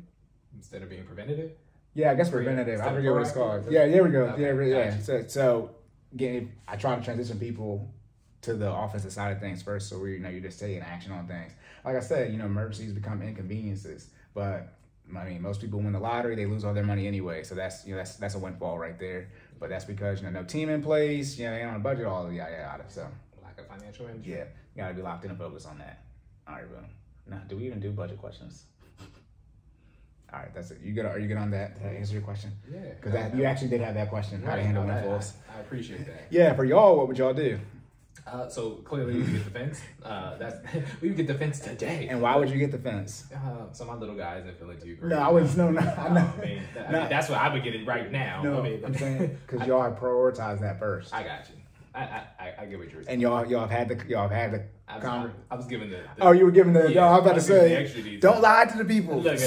B: Instead of being preventative.
A: Yeah, I guess preventative. I forget what it's called. Yeah, there we go. Okay, yeah. So again, I try to transition people to the offensive side of things first, so you're just taking action on things. Like I said, emergencies become inconveniences, but I mean, most people win the lottery, they lose all their money anyway. So that's that's a windfall right there. But that's because no team in place, they ain't on a budget, all of yada. So
B: like a financial management.
A: Yeah, you gotta be locked in and focused on that. All right, bro. Now, do we even do budget questions? All right, that's it. Are you good on that? Did I answer your question?
B: Yeah.
A: Because you actually did have that question, how to handle windfalls.
B: I appreciate that.
A: Yeah, for y'all, what would y'all do?
B: So clearly we get the fence. We would get the fence today.
A: And why would you get the fence?
B: So my little guy isn't feeling too great.
A: No, I wouldn't. No.
B: I mean, that's what I would get it right now.
A: No, I'm saying because y'all have prioritized that first.
B: I got you. I get what you're saying.
A: And y'all have had the
B: I was giving the
A: oh, you were giving the
B: yeah,
A: I was about to say don't lie to the people.
B: Look,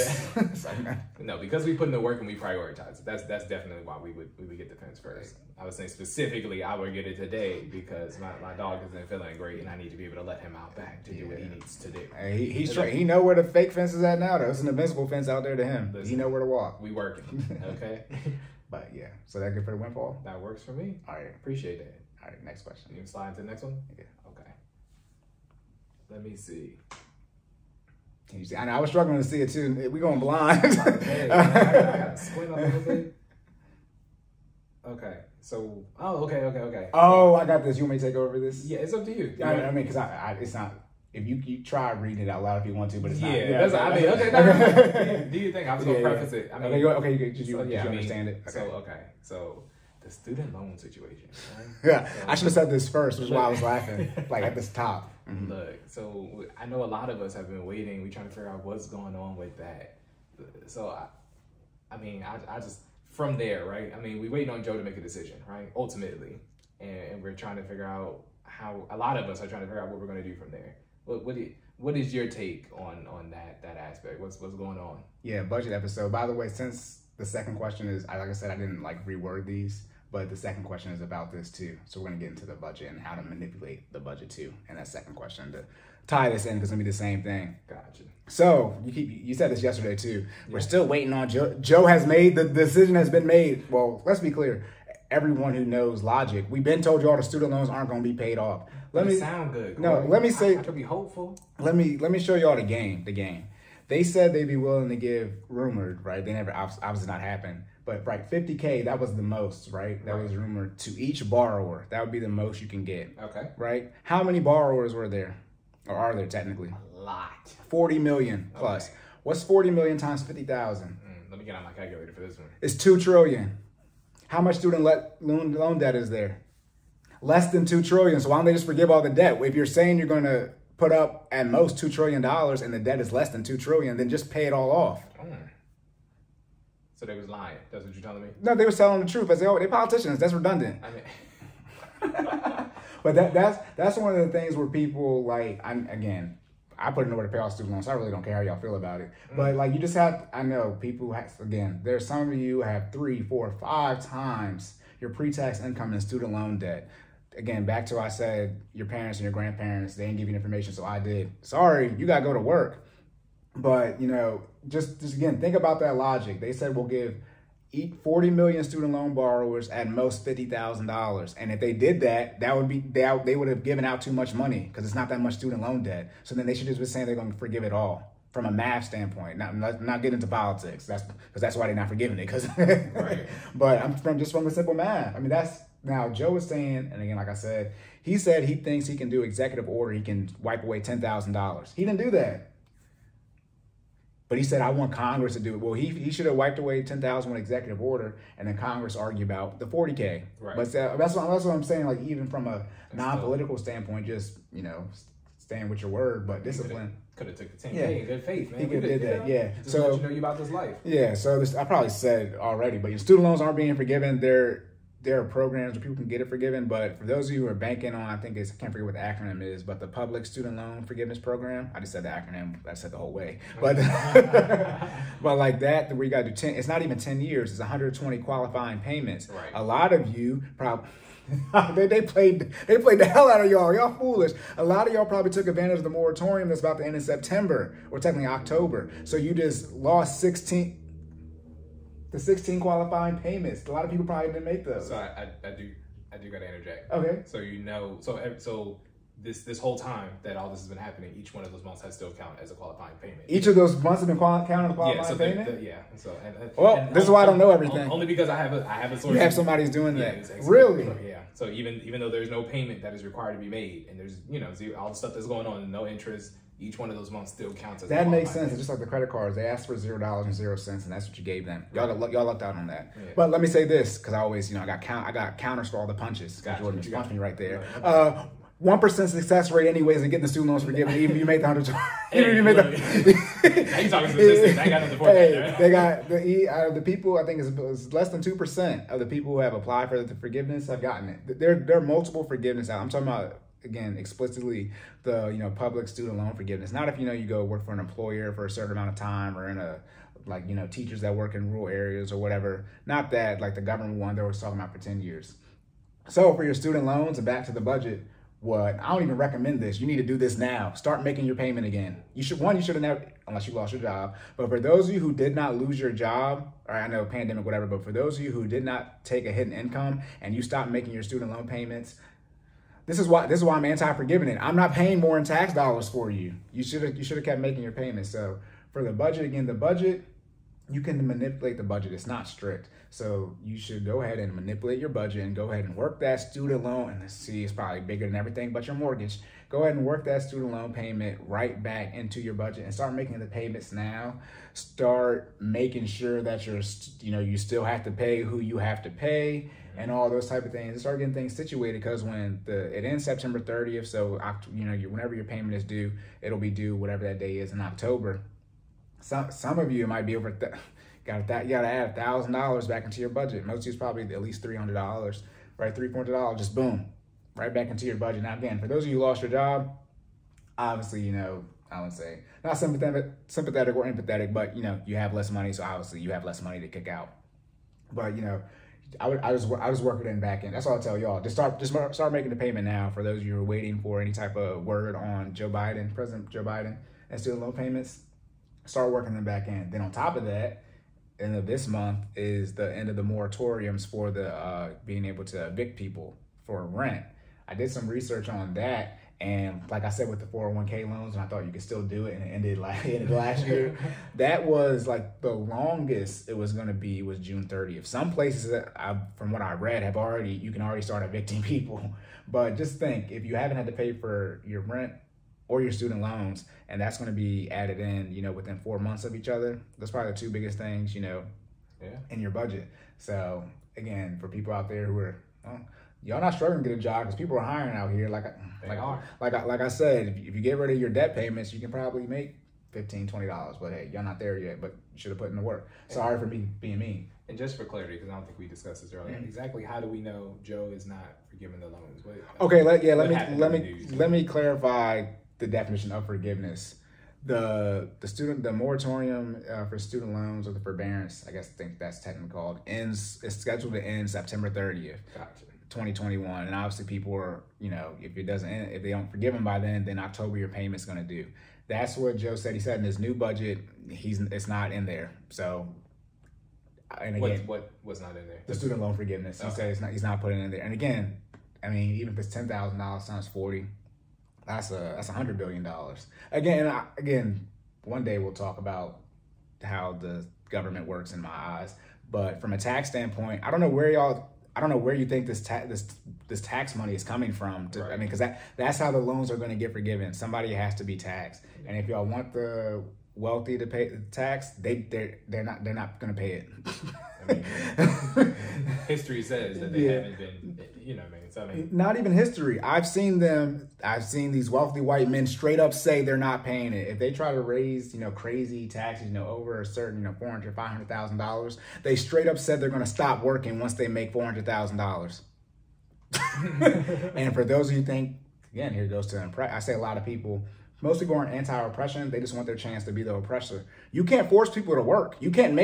B: no, because we put in the work and we prioritize it. That's definitely why we would get the fence first. I was saying specifically I would get it today because my dog isn't feeling great and I need to be able to let him out back to do what he needs to do.
A: Hey, he know where the fake fence is at now though. It's an invincible fence out there to him. Listen, he know where to walk.
B: We working. Okay.
A: But yeah, so that good for the windfall?
B: That works for me.
A: All right.
B: Appreciate that.
A: All right, next question.
B: You can slide into the next one?
A: Yeah.
B: Okay. Let me see.
A: Can you see? I know I was struggling to see it too. We going blind.
B: Hey, I gotta squint a little bit. Okay. So, okay.
A: Oh, I got this. You want me to take over this?
B: Yeah, it's up to you.
A: I mean, because it's not. If you try reading it out loud if you want to, but it's not.
B: Yeah, that's. I mean, okay. No. Do you think I was gonna preface it? I mean,
A: okay. You understand it. Okay.
B: So the student loan situation. Right?
A: Yeah, so, I should have said this first, which is why I was laughing. Like at this top.
B: Mm-hmm. Look, so I know a lot of us have been waiting. We're trying to figure out what's going on with that. So I mean, I just from there, right? I mean, we waiting on Joe to make a decision, right? Ultimately, and we're trying to figure out how. A lot of us are trying to figure out what we're going to do from there. What is your take on that aspect? What's going on?
A: Yeah, budget episode. By the way, since the second question is, like I said, I didn't reword these, but the second question is about this too. So we're gonna get into the budget and how to manipulate the budget too. And that second question to tie this in because it's gonna be the same thing.
B: Gotcha.
A: So you said this yesterday too. Yeah. We're still waiting on Joe. Joe has made the decision has been made. Well, let's be clear. Everyone who knows logic, we've been told y'all the student loans aren't gonna be paid off.
B: Let me sound good. Corey.
A: No, let me say.
B: I could be hopeful.
A: Let me show y'all the game. They said they'd be willing to give, rumored, right? They never, obviously not happened, but right, $50K, that was the most, right? That was rumored to each borrower. That would be the most you can get.
B: Okay.
A: Right? How many borrowers were there? Or are there technically?
B: A lot.
A: 40 million plus. Okay. What's 40 million times 50,000?
B: Let me get on my calculator for this one.
A: It's 2 trillion. How much student loan debt is there? Less than 2 trillion. So why don't they just forgive all the debt? If you're saying you're going to put up at most $2 trillion and the debt is less than 2 trillion, then just pay it all off.
B: So they was lying. That's what you're telling me?
A: No, they were telling the truth. I say, they're politicians. That's redundant. I mean, but that's one of the things where people I put in order to pay off student loans. So I really don't care how y'all feel about it. But you just have, I know people there's some of you who have 3, 4, 5 times your pre-tax income in student loan debt. again, back to what I said, your parents and your grandparents, they didn't give you information, so I did. Sorry, you got to go to work. But, you know, just again, think about that logic. They said we'll give 40 million student loan borrowers at most $50,000. And if they did that, that would be, they would have given out too much money because it's not that much student loan debt. So then they should just be saying they're going to forgive it all from a math standpoint, not get into politics. That's why they're not forgiving it. Right. But I'm from the simple math. I mean, now Joe was saying, and again, like I said, he said he thinks he can do executive order. He can wipe away $10,000. He didn't do that. But he said, I want Congress to do it. Well, he should have wiped away $10,000 with executive order, and then Congress argue about the $40K.
B: Right.
A: But that's what I'm saying. Like, even from a non-political standpoint, just, you know, staying with your word, but discipline.
B: Could have took the 10K in good faith, man.
A: He could have did that, yeah.
B: Just so let you know about this life.
A: Yeah. So I probably said it already, but your student loans aren't being forgiven. There are programs where people can get it forgiven, but for those of you who are banking on, I can't forget what the acronym is, but the Public Student Loan Forgiveness Program. I just said the acronym. I said the whole way, but but like that, where you got to do 10. It's not even 10 years. It's 120 qualifying payments.
B: Right.
A: A lot of you probably. they played the hell out of y'all. Y'all foolish. A lot of y'all probably took advantage of the moratorium that's about to end in September, or technically October. So you just lost 16 qualifying payments. A lot of people probably didn't make those.
B: So I do got to interject.
A: Okay.
B: So so this whole time that all this has been happening, each one of those months has still counted as a qualifying payment.
A: Each of those months have been counted as a qualifying payment?
B: Yeah. So
A: this is why I don't know everything.
B: Only because I have a source.
A: You have somebody's doing that.
B: Exactly.
A: Really?
B: Yeah. So even though there's no payment that is required to be made, and there's all the stuff that's going on and no interest, each one of those months still counts as
A: that makes sense. It's just like the credit cards. They asked for $0.00, and that's what you gave them. Y'all lucked out on that. Yeah. But let me say this, because I always, I got counters for all the punches.
B: Gotcha.
A: Jordan just punched me right there. 1% success rate, anyways, in getting the student loans forgiven. Even if you made the 100. Even if you made the.
B: Now you talking statistics? I ain't got nothing for that.
A: They got the people. I think it's less than 2% of the people who have applied for the forgiveness have gotten it. There are multiple forgiveness out. I'm talking about, again, explicitly the public student loan forgiveness. Not if you go work for an employer for a certain amount of time, or in a teachers that work in rural areas or whatever. Not that like the government one they were talking about for 10 years. So for your student loans, and back to the budget. I don't even recommend this. You need to do this now. Start making your payment again. You should have never, unless you lost your job. But for those of you who did not lose your job, or I know pandemic, whatever, but for those of you who did not take a hit in income and you stopped making your student loan payments, this is why I'm anti-forgiving it. I'm not paying more in tax dollars for you. You should have kept making your payments. So for the budget, again, you can manipulate the budget. It's not strict. So you should go ahead and manipulate your budget and go ahead and work that student loan. And let's see, it's probably bigger than everything but your mortgage. Go ahead and work that student loan payment right back into your budget and start making the payments now. Start making sure that you still have to pay who you have to pay and all those type of things. And start getting things situated, because when it ends September 30th, so whenever your payment is due, it'll be due whatever that day is in October. Some of you might be over. You gotta add $1,000 back into your budget. Most of you is probably at least $300, right? $300, just boom, right back into your budget. Now again, for those of you who lost your job, obviously, I would say not sympathetic or empathetic, but you have less money, so obviously you have less money to kick out. But I just work it in back end. That's all I tell y'all. Just start making the payment now. For those of you who are waiting for any type of word on President Joe Biden, and student loan payments, start working them back end. Then on top of that, end of this month is the end of the moratoriums for the being able to evict people for rent. I did some research on that, and like I said with the 401k loans, and I thought you could still do it, and it ended last year. That was like the longest it was going to be was June 30th. Some places from what I read you can already start evicting people. But just think, if you haven't had to pay for your rent or your student loans, and that's going to be added in, within 4 months of each other. That's probably the two biggest things, in your budget. So again, for people out there who are, y'all not struggling to get a job, because people are hiring out here. Like I said, if you get rid of your debt payments, you can probably make $15, $20. But hey, y'all not there yet, but you should have put in the work. Sorry for me being mean.
B: And just for clarity, because I don't think we discussed this earlier, exactly how do we know Joe is not forgiving the loans?
A: Let me clarify the definition of forgiveness. The moratorium for student loans, or the forbearance, I think that's technically called, is scheduled to end September 30th.
B: Gotcha.
A: 2021, and obviously people are, you know, if they don't forgive them by then October your payment's going to due. That's what Joe said. He said in his new budget, it's not in there. So, and again,
B: what was not in there?
A: The student loan forgiveness. He said he's not putting it in there. And again, I mean, even if it's $10,000 times 40, that's $100 billion. Again, one day we'll talk about how the government works in my eyes. But from a tax standpoint, I don't know where you think this tax money is coming from.
B: Right.
A: I mean, because that's how the loans are going to get forgiven. Somebody has to be taxed, and if y'all want the wealthy to pay the tax, they're not going to pay it.
B: I mean, history says that they haven't been, you know what I mean? So, I mean,
A: not even history. I've seen these wealthy white men straight up say they're not paying it. If they try to raise, you know, crazy taxes, you know, over a certain, you know, $400,000, $500,000, they straight up said they're going to stop working once they make $400,000. And for those of you who think, again, here goes to I say a lot of people, most people aren't anti-oppression. They just want their chance to be the oppressor. You can't force people to work. You can't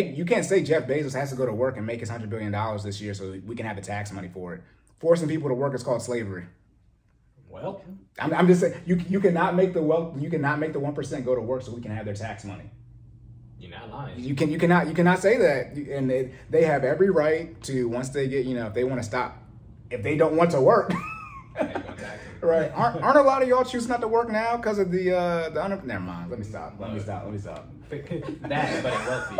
A: say Jeff Bezos has to go to work and make his $100 billion this year so we can have the tax money for it. Forcing people to work is called slavery.
B: Well,
A: I'm just saying you cannot make the 1% go to work so we can have their tax money.
B: You're not lying.
A: You cannot say that. And they have every right to, once they get, you know, if they want to stop, if they don't want to work. Right. Aren't a lot of y'all choosing not to work now because of the never mind. Let me stop.
B: That, but wealthy.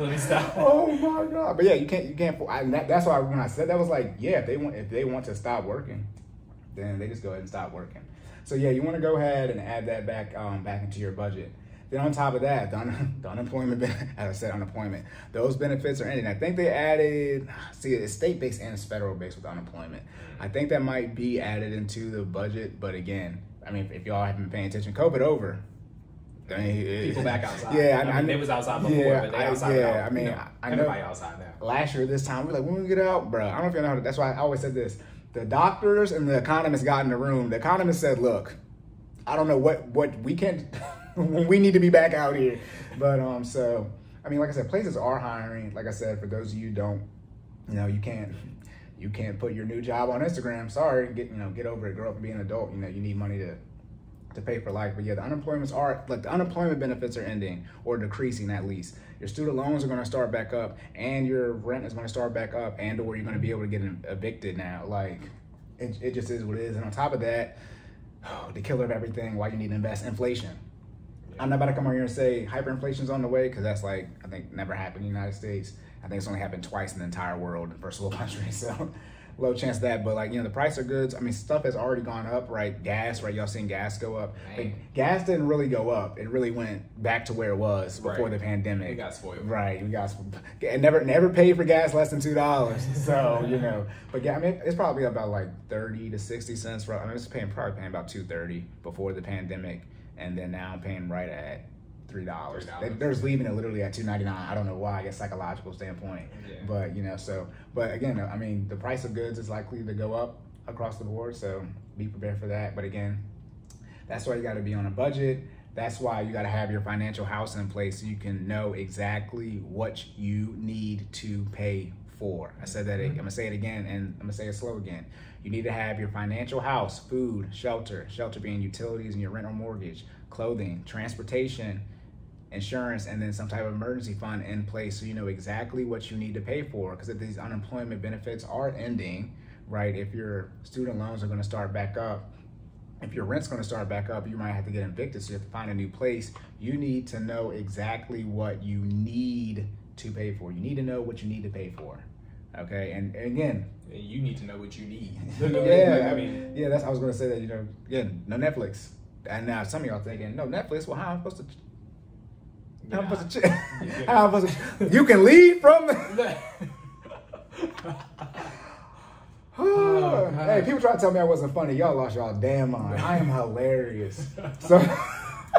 B: Let me stop.
A: Oh my God. But yeah, you can't. That's why when I said that was like, yeah, if they want to stop working, then they just go ahead and stop working. So yeah, you want to go ahead and add that back into your budget. Then on top of that, the unemployment, as I said, unemployment, those benefits are ending. I think they added, it's state-based and it's federal-based with unemployment. I think that might be added into the budget, but again, I mean, if y'all haven't been paying attention, COVID over.
B: I mean, people back outside.
A: Yeah,
B: I mean, they was outside before, but they outside now.
A: I mean,
B: you know,
A: I know.
B: everybody outside now.
A: Last year, this time, we were like, when we get out, bro, I don't know if you know, that's why I always said this. The doctors and the economists got in the room. The economists said, look, I don't know what we can... we need to be back out here. But so I mean, like I said, places are hiring. Like I said, for those of you who don't, you know, you can't put your new job on Instagram. Sorry, get over it, grow up and be an adult. You know, you need money to pay for life. But yeah, the unemployment benefits are ending or decreasing at least. Your student loans are going to start back up, and your rent is going to start back up, and or you're going to be able to get evicted now. Like it just is what it is. And on top of that, the killer of everything, why you need to invest, inflation. I'm not about to come over here and say hyperinflation's on the way, because that's like, I think never happened in the United States. I think it's only happened twice in the entire world, in first world country. So low chance of that. But like, you know, the price of goods, I mean, stuff has already gone up, right? Gas, right? Y'all seen gas go up. Like, gas didn't really go up. It really went back to where it was before the pandemic.
B: We got spoiled.
A: Right. And never paid for gas less than $2. So, you know, but I mean, it's probably about like 30 to 60 cents. I mean, it's probably paying about $2.30 before the pandemic. And then now I'm paying right at $3. They're just leaving it literally at $2.99. I don't know why. I guess psychological standpoint. Yeah. But you know, but again, I mean, the price of goods is likely to go up across the board. So be prepared for that. But again, that's why you got to be on a budget. That's why you got to have your financial house in place so you can know exactly what you need to pay for. I said that. I'm gonna say it again, and I'm gonna say it slow again. You need to have your financial house, food, shelter being utilities and your rent or mortgage, clothing, transportation, insurance, and then some type of emergency fund in place so you know exactly what you need to pay for. Because if these unemployment benefits are ending, right, if your student loans are going to start back up, if your rent's going to start back up, you might have to get evicted, so you have to find a new place. You need to know exactly what you need to pay for. You need to know what you need to pay for. Okay, and again,
B: you need to know what you need.
A: Yeah, I mean, yeah, I was going to say that, you know, again, no Netflix. And now some of y'all thinking, no Netflix, well, how am I supposed to you can lead from the hey, people try to tell me I wasn't funny. Y'all lost y'all damn mind. I am hilarious. So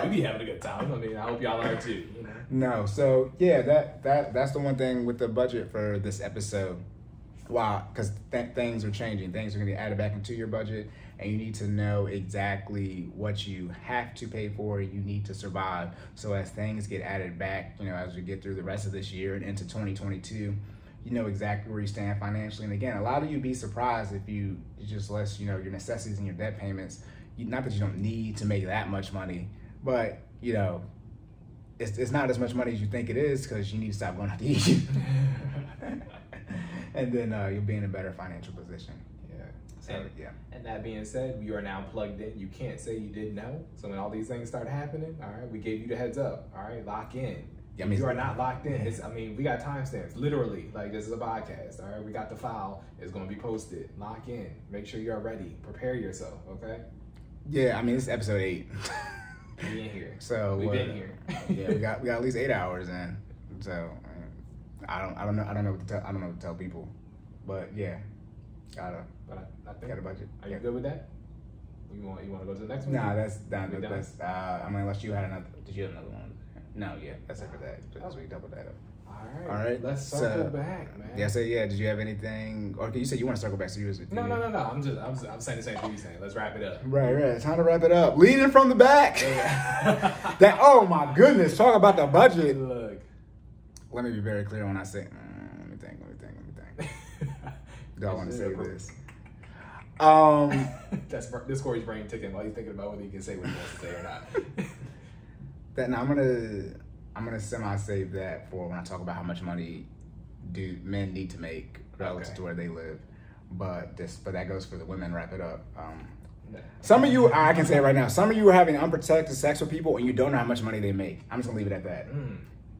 B: we be having a good time. I mean, I hope y'all are too. You know?
A: No, so yeah, that's the one thing with the budget for this episode. Wow, because things are changing. Things are going to be added back into your budget, and you need to know exactly what you have to pay for. You need to survive. So as things get added back, you know, as we get through the rest of this year and into 2022, you know exactly where you stand financially. And again, a lot of you be surprised if you just less, you know, your necessities and your debt payments. Not that you don't need to make that much money, but you know, it's not as much money as you think it is because you need to stop going out to eat. And then you'll be in a better financial position.
B: Yeah.
A: So, yeah.
B: And that being said, you are now plugged in. You can't say you didn't know. So when all these things start happening, all right, we gave you the heads up. All right, lock in. Yeah, if you are not locked in. We got timestamps, literally. Like, this is a podcast, all right? We got the file. It's going to be posted. Lock in. Make sure you're ready. Prepare yourself, okay?
A: Yeah, I mean, this is episode 8.
B: We in here.
A: So
B: we've been here.
A: Yeah, we got at least 8 hours in. So I don't know what to tell people, but yeah,
B: I think,
A: got a budget.
B: Are you good with that? You want to go to the next one?
A: Nah, that's done. I mean, unless you had another. Did you have another one? No, yeah, that's it for that. So we double that up.
B: All right. Let's circle back, man.
A: Yeah, so yeah, did you have anything? Or you said you want to circle back, so you was.
B: No. I'm saying the same thing you're saying. Let's wrap it up.
A: Right. Time to wrap it up. Leading from the back. That. Oh my goodness. Talk about the budget.
B: Look.
A: Let me be very clear when I say. Let me think. Do I want to say this?
B: That's this Corey's brain ticking while he's thinking about whether he can say what he wants to say or not.
A: I'm gonna semi-save that for when I talk about how much money do men need to make relative to where they live. But that goes for the women. Wrap it up. Some of you, I can say it right now, some of you are having unprotected sex with people and you don't know how much money they make. I'm just gonna leave it at that.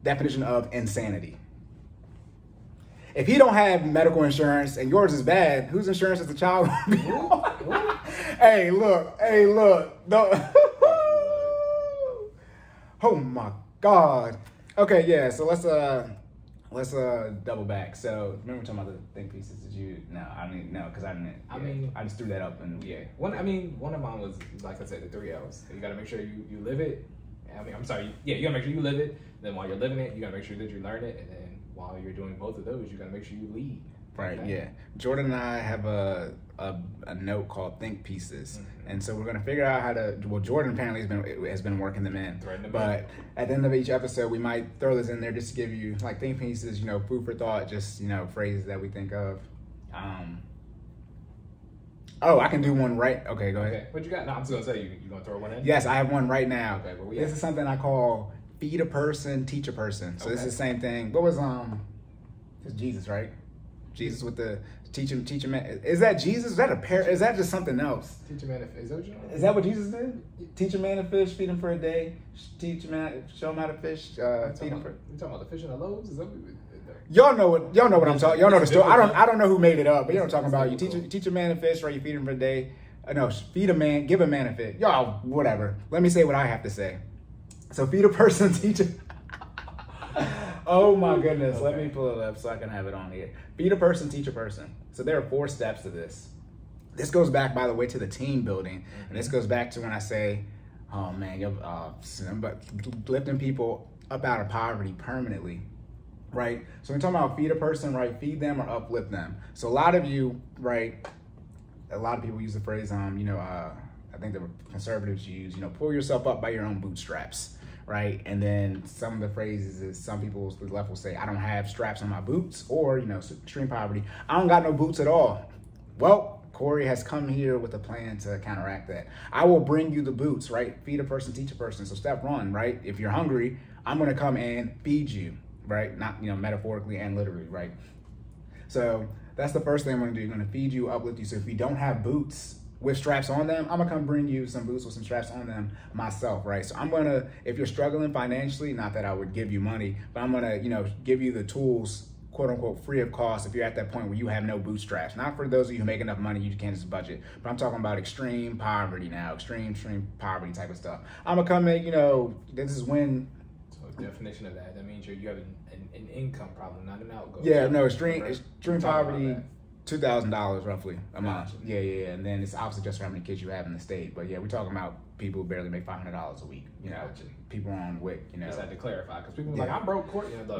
A: Definition of insanity. If he don't have medical insurance and yours is bad, whose insurance is the child gonna be on? Hey, look. No. Oh my God. Okay, yeah. So let's double back. So remember talking about the think pieces? Did you? No, I mean no, because I didn't. I just threw that up and
B: yeah. One of mine was, like I said, the 3 L's. You got to make sure you live it. I'm sorry. Yeah, you got to make sure you live it. Then while you're living it, you got to make sure that you learn it. And then while you're doing both of those, you got to make sure you lead.
A: Right. Okay? Yeah. Jordan and I have a note called Think Pieces, and so we're gonna figure out how to. Well, Jordan apparently has been working them in, but at the end of each episode, we might throw this in there just to give you like think pieces, food for thought, just phrases that we think of. Oh, I can do one right. Okay, go ahead.
B: Okay. What you got? No, I'm just gonna say you gonna throw one in.
A: Yes, I have one right now.
B: Okay,
A: this is something I call feed a person, teach a person. So this is the same thing. What was it's Jesus, right? Jesus with the teach him. Is that Jesus? Is that is that just something else?
B: Teach a man to fish. Is that what you know?
A: Is that what Jesus did? Teach a man to fish, feed him for a day. Teach a man, show him how to fish, feed him for.
B: You talking about the fish and the loaves? Is that what
A: y'all know what I'm talking. Y'all know the story. I don't know who made it up, but you know what I'm talking about. You teach a man to fish, right? You feed him for a day. No, feed a man, give a man a fish. Y'all, whatever. Let me say what I have to say. So feed a person, teach a. Oh my goodness, okay. Let me pull it up so I can have it on here. Feed a person, teach a person. So there are 4 steps to this. This goes back, by the way, to the team building. And this goes back to when I say, oh man, but lifting people up out of poverty permanently, right? So when we're talking about feed a person, right, feed them or uplift them. So a lot of you, right, a lot of people use the phrase, I think the conservatives use, pull yourself up by your own bootstraps. Right, and then some of the phrases is some people to the left will say, I don't have straps on my boots, or extreme poverty. I don't got no boots at all. Well, Cory has come here with a plan to counteract that. I will bring you the boots, right? Feed a person, teach a person. So step 1, right? If you're hungry, I'm gonna come and feed you, right? Not metaphorically and literally, right? So that's the first thing I'm gonna do. I'm gonna feed you, uplift you. So if you don't have boots with straps on them, I'm gonna come bring you some boots with some straps on them myself, right? So I'm gonna, if you're struggling financially, not that I would give you money, but I'm gonna, give you the tools, quote unquote, free of cost if you're at that point where you have no bootstraps. Not for those of you who make enough money, you can't just budget, but I'm talking about extreme poverty now, extreme poverty type of stuff. I'm gonna come in, this is when.
B: So the definition of that means you have an income problem, not an outgo.
A: Yeah, no, extreme poverty. $2,000 roughly a month. Yeah. And then it's obviously just for how many kids you have in the state. But yeah, we're talking about people who barely make $500 a week. People on WIC.
B: Just had to clarify because people are like, I'm broke.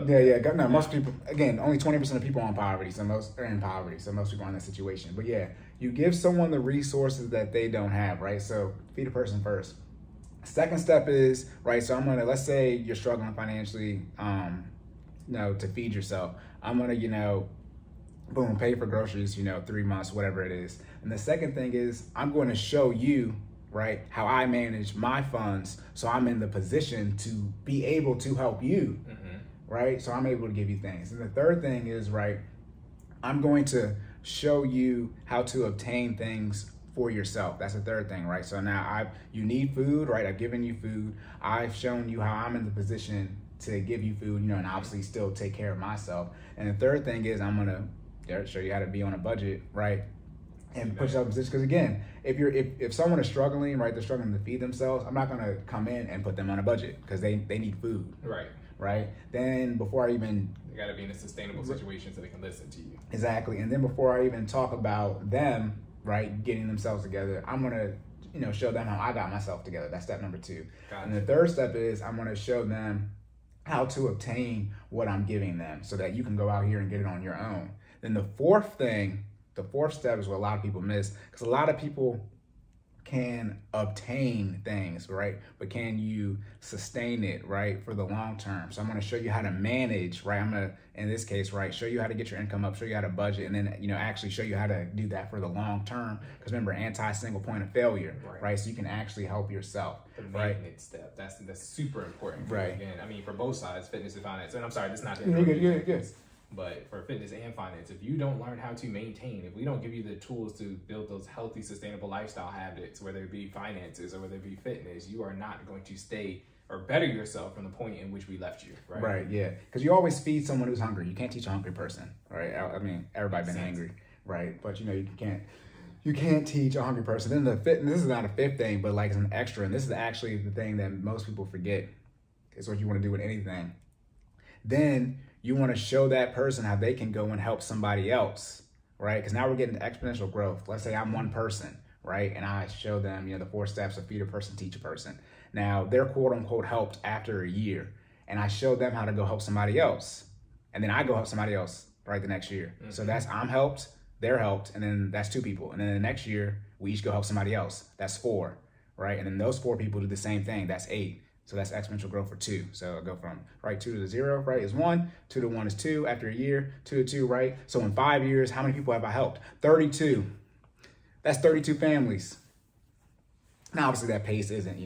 A: Yeah. No, most people, again, only 20% of people are in poverty. So most are in poverty. So most people are in that situation. But yeah, you give someone the resources that they don't have, right? So feed a person first. Second step is, right, so let's say you're struggling financially, to feed yourself. I'm gonna, boom, pay for groceries, 3 months, whatever it is. And the second thing is I'm going to show you, right, how I manage my funds, so I'm in the position to be able to help you, right? So I'm able to give you things. And the third thing is, right, I'm going to show you how to obtain things for yourself. That's the third thing, right? So now you need food, right? I've given you food. I've shown you how I'm in the position to give you food, and obviously still take care of myself. And the third thing is I'm gonna show you how to be on a budget, right? And push up position. Because again, if someone is struggling, right, they're struggling to feed themselves, I'm not gonna come in and put them on a budget because they need food. Right. Then before I even,
B: you gotta be in a sustainable situation so they can listen to you.
A: Exactly. And then before I even talk about them, right, getting themselves together, I'm gonna show them how I got myself together. That's step number 2.
B: Gotcha.
A: And the third step is I'm gonna show them how to obtain what I'm giving them so that you can go out here and get it on your own. Then the fourth step is what a lot of people miss, because a lot of people can obtain things, right? But can you sustain it, right, for the long term? So I'm going to show you how to manage, right? I'm going to, in this case, right, show you how to get your income up, show you how to budget, and then, actually show you how to do that for the long term. Because remember, anti-single point of failure, right? So you can actually help yourself.
B: The maintenance step, that's super important.
A: Right.
B: Again, I mean, for both sides, fitness and finance. And I'm sorry, this is not the
A: You're good.
B: But for fitness and finance, if you don't learn how to maintain, if we don't give you the tools to build those healthy, sustainable lifestyle habits, whether it be finances or whether it be fitness, you are not going to stay or better yourself from the point in which we left you, right?
A: Right, yeah. Because you always feed someone who's hungry. You can't teach a hungry person, right? I mean, everybody's been angry, right? But you can't teach a hungry person. Then this is not a fifth thing, but like it's an extra, and this is actually the thing that most people forget. It's what you want to do with anything. Then you want to show that person how they can go and help somebody else, right? Because now we're getting to exponential growth. Let's say I'm one person, right? And I show them, the 4 steps of feed a person, teach a person. Now they're quote unquote helped after a year, and I show them how to go help somebody else. And then I go help somebody else, right, the next year. So that's I'm helped, they're helped, and then that's 2 people. And then the next year we each go help somebody else. That's 4, right? And then those 4 people do the same thing. That's 8. So that's exponential growth for 2. So I go from, right, 2 to 0, right, is 1. 2 to 1 is 2. After a year, 2 to 2, right? So in 5 years, how many people have I helped? 32. That's 32 families. Now, obviously, that pace isn't,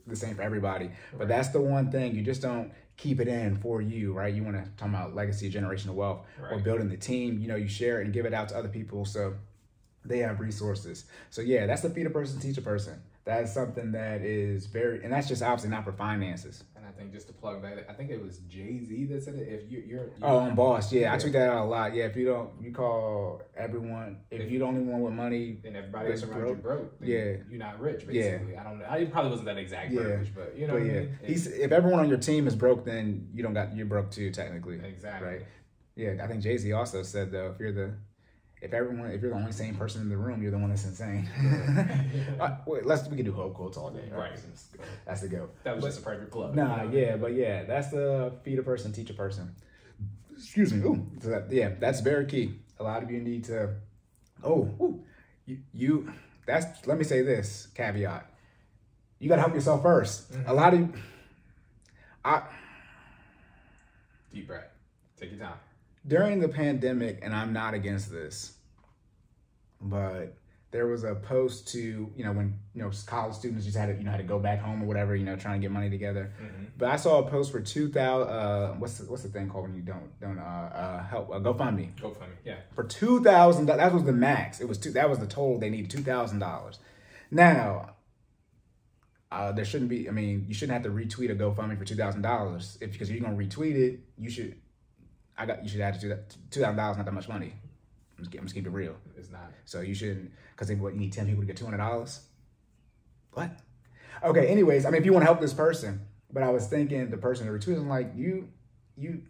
A: the same for everybody. But that's the one thing. You just don't keep it in for you, right? You want to talk about legacy, generational wealth, or building the team. You share it and give it out to other people so they have resources. So, yeah, that's the feed a person, teach a person. That's something that is and that's just obviously not for finances. And
B: I think just to plug that, I think it was Jay-Z that said it. If you're
A: on Boss, yeah, I took that out a lot. Yeah, if you call everyone, if you're the only one with money,
B: then everybody else around you broke.
A: Yeah,
B: you're not rich. Basically, I don't know. It probably wasn't that exact verbiage, but what I mean.
A: If everyone on your team is broke, then you're broke too, technically.
B: Exactly.
A: Right. Yeah, I think Jay-Z also said though, if you're the only sane person in the room, you're the one that's insane. We can do hope quotes all day.
B: Right.
A: That's the go.
B: That was just a perfect plug.
A: That's the feed a person, teach a person. Excuse me. Ooh. So that's very key. A lot of you need to. Let me say this caveat. You got to help yourself first. A lot of
B: deep breath. Take your time.
A: During the pandemic, and I'm not against this, but there was a post to, when, college students just had to go back home or whatever, trying to get money together. But I saw a post for 2,000, what's the thing called when you don't help, GoFundMe.
B: GoFundMe, yeah.
A: For $2,000, that was the max. That was the total they needed, $2,000. Now, there shouldn't be, you shouldn't have to retweet a GoFundMe for $2,000 because if you're going to retweet it, you should have to do that. $2,000 not that much money. I'm just keep it real.
B: It's not.
A: So you shouldn't, because you need 10 people to get $200. What? Okay. Anyways, if you want to help this person, but I was thinking the person that retweeted, I'm like, you need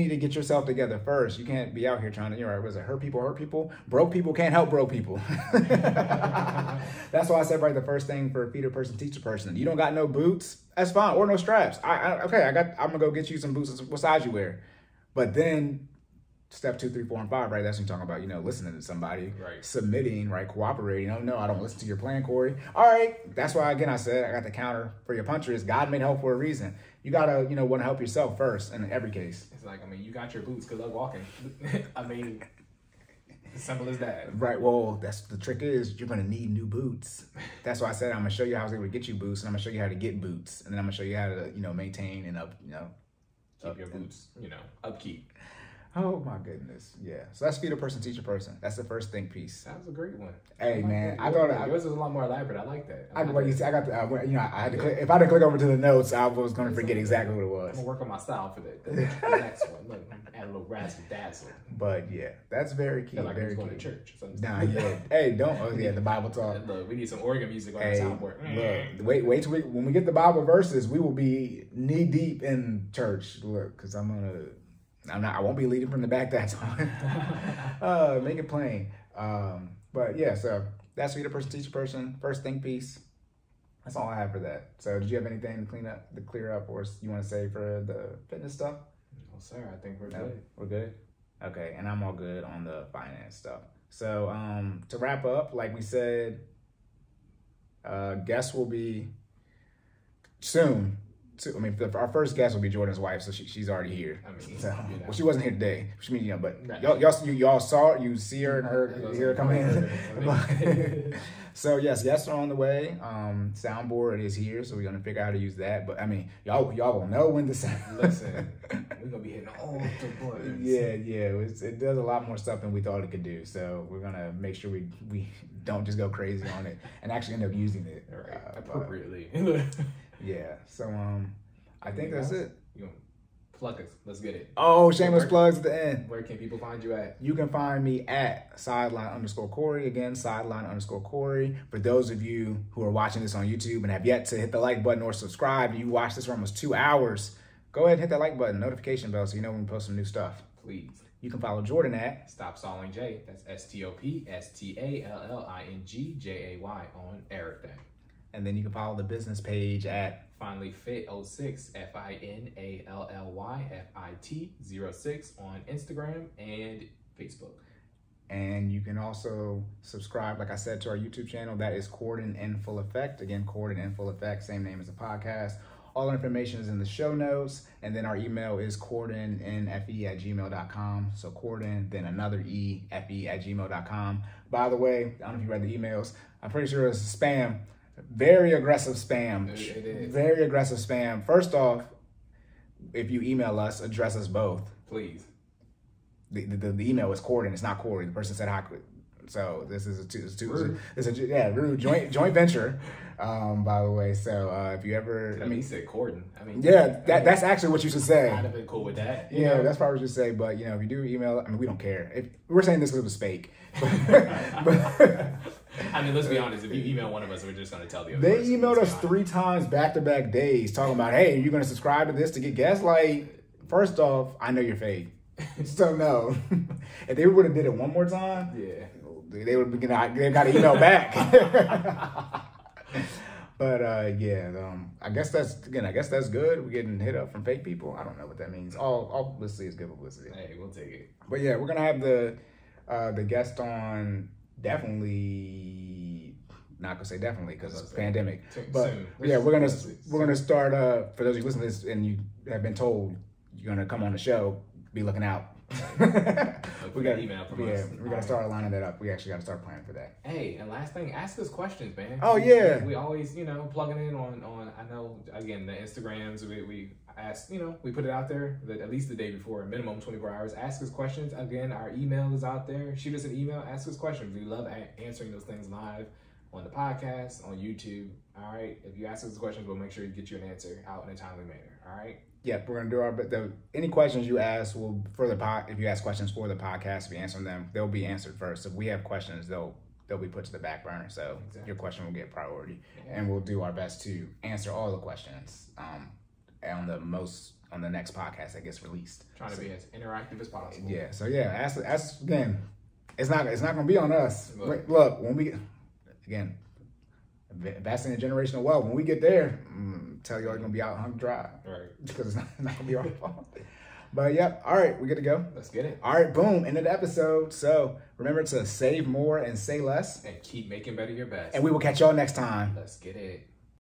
A: to get yourself together first. You can't be out here trying to, hurt people. Broke people can't help broke people. That's why I said, right, the first thing for feed a person, teach a person. You don't got no boots, that's fine, or no straps. I'm gonna go get you some boots. What size you wear? But then step 2, 3, 4, and 5, right? That's what you're talking about, listening to somebody,
B: right? Submitting,
A: right? Cooperating. Oh, no, I don't listen to your plan, Corey. All right. That's why, again, I said I got the counter for your puncher is God made help for a reason. you gotta, want to help yourself first in every case.
B: It's like, I mean, you got your boots. Good luck walking. I mean, as simple as that.
A: Right. Well, that's the trick is you're gonna need new boots. That's why I said I'm gonna show you how I was able to get you boots, and I'm gonna show you how to get boots, and then I'm gonna show you how to, maintain and
B: keep your boots, upkeep.
A: Oh my goodness, yeah. So that's feed a person, teach a person. That's the first think piece.
B: That was a great one.
A: Hey man,
B: I thought yours was a lot more elaborate. I like that. I
A: got the. I had to click. If I didn't click over to the notes, I was going to forget exactly what it was.
B: I'm gonna work on my style for the next one. Look, add a little razzle dazzle.
A: But yeah, that's very key.
B: Like
A: very
B: going
A: key.
B: to church.
A: Nah, yeah. Hey, don't. Oh yeah, the Bible talk.
B: Look, we need some organ music on the soundboard.
A: Look, wait till when we get the Bible verses, we will be knee deep in church. Look, because I won't be leading from the back that time. Make it plain. But yeah, so that's feed a person, teach a person. First think piece. That's all I have for that. So did you have anything to clear up, or you want to say for the fitness stuff?
B: No, sir. I think we're good.
A: We're good? Okay, and I'm all good on the finance stuff. So to wrap up, like we said, guests will be soon. Our first guest will be Jordan's wife, so she's already here. I mean, well, she wasn't here today. But y'all see her and her come in. So yes, guests are on the way. Soundboard is here, so we're gonna figure out how to use that. But I mean, y'all will know when to sound.
B: Listen, we're gonna be hitting all the buttons.
A: Yeah. It does a lot more stuff than we thought it could do. So we're gonna make sure we don't just go crazy on it and actually end up using it
B: appropriately.
A: Yeah, so I think that's it.
B: You gonna plug us? Let's get it.
A: Oh, shameless plugs at the end.
B: Where can people find you at?
A: You can find me at sideline_Cory. Again, sideline_Cory. For those of you who are watching this on YouTube and have yet to hit the like button or subscribe, you watched this for almost 2 hours. Go ahead and hit that like button, notification bell, so you know when we post some new stuff.
B: Please.
A: You can follow Jordan at
B: Stop Stalling J. That's STOPSTALLINGJAY on everything.
A: And then you can follow the business page at
B: FinallyFit06, FINALLYFIT06 on Instagram and Facebook.
A: And you can also subscribe, like I said, to our YouTube channel. That is Cordan in Full Effect. Again, Cordan in Full Effect, same name as the podcast. All our information is in the show notes. And then our email is cordaninfe@gmail.com. So Cordan, then another fe@gmail.com. By the way, I don't know if you read the emails. I'm pretty sure it's spam. Very aggressive spam.
B: It is.
A: Very aggressive spam. First off, if you email us, address us both.
B: Please.
A: The email is Cordan. It's not Cory. The person said hi. So this is a rude joint venture. By the way, so if you ever,
B: he said Cordan.
A: That's actually what you should say.
B: I'd have been cool with that.
A: You know? That's probably what you should say. But if you do email, we don't care. If we're saying this because it was fake.
B: Let's be honest. If you email one of us, we're just going to tell the other
A: They
B: person.
A: emailed us 3 times back-to-back days talking about, hey, are you going to subscribe to this to get guests? Like, first off, I know you're fake. So, no. If they would have did it one more time, they would have got an email back. But, I guess that's good. We're getting hit up from fake people. I don't know what that means. All publicity is good publicity.
B: Hey, we'll take it.
A: But, yeah, we're going to have the guest on. Definitely, not gonna say definitely because it's a pandemic. But yeah, we're gonna start. For those of you listening to this and you have been told you're gonna come on the show, be looking out.
B: We got email from us.
A: We gotta start lining that up. We actually gotta start planning for that.
B: Hey, and last thing, ask us questions, man.
A: Oh yeah,
B: we always plugging in on. I know again the Instagrams we ask we put it out there that at least the day before, minimum 24 hours. Ask us questions. Again, our email is out there. Shoot us an email. Ask us questions. We love answering those things live on the podcast, on YouTube. All right. If you ask us questions, we'll make sure to get you an answer out in a timely manner. All right.
A: Yeah, we're gonna do our best. Any questions you ask will if you ask questions for the podcast, we answer them. They'll be answered first. If we have questions, they'll be put to the back burner. So Your question will get priority, and we'll do our best to answer all the questions on the next podcast that gets released.
B: Trying to be as interactive as possible.
A: Yeah. So ask again. It's not gonna be on us. Look, when we again. Investing in generational wealth. When we get there, tell you all you're gonna be out hung dry.
B: Right.
A: Because it's not gonna be our fault. But yep. All right, we good to go.
B: Let's get it.
A: All right, boom. End of the episode. So remember to save more and say less.
B: And keep making better your best.
A: And we will catch y'all next time.
B: Let's get it.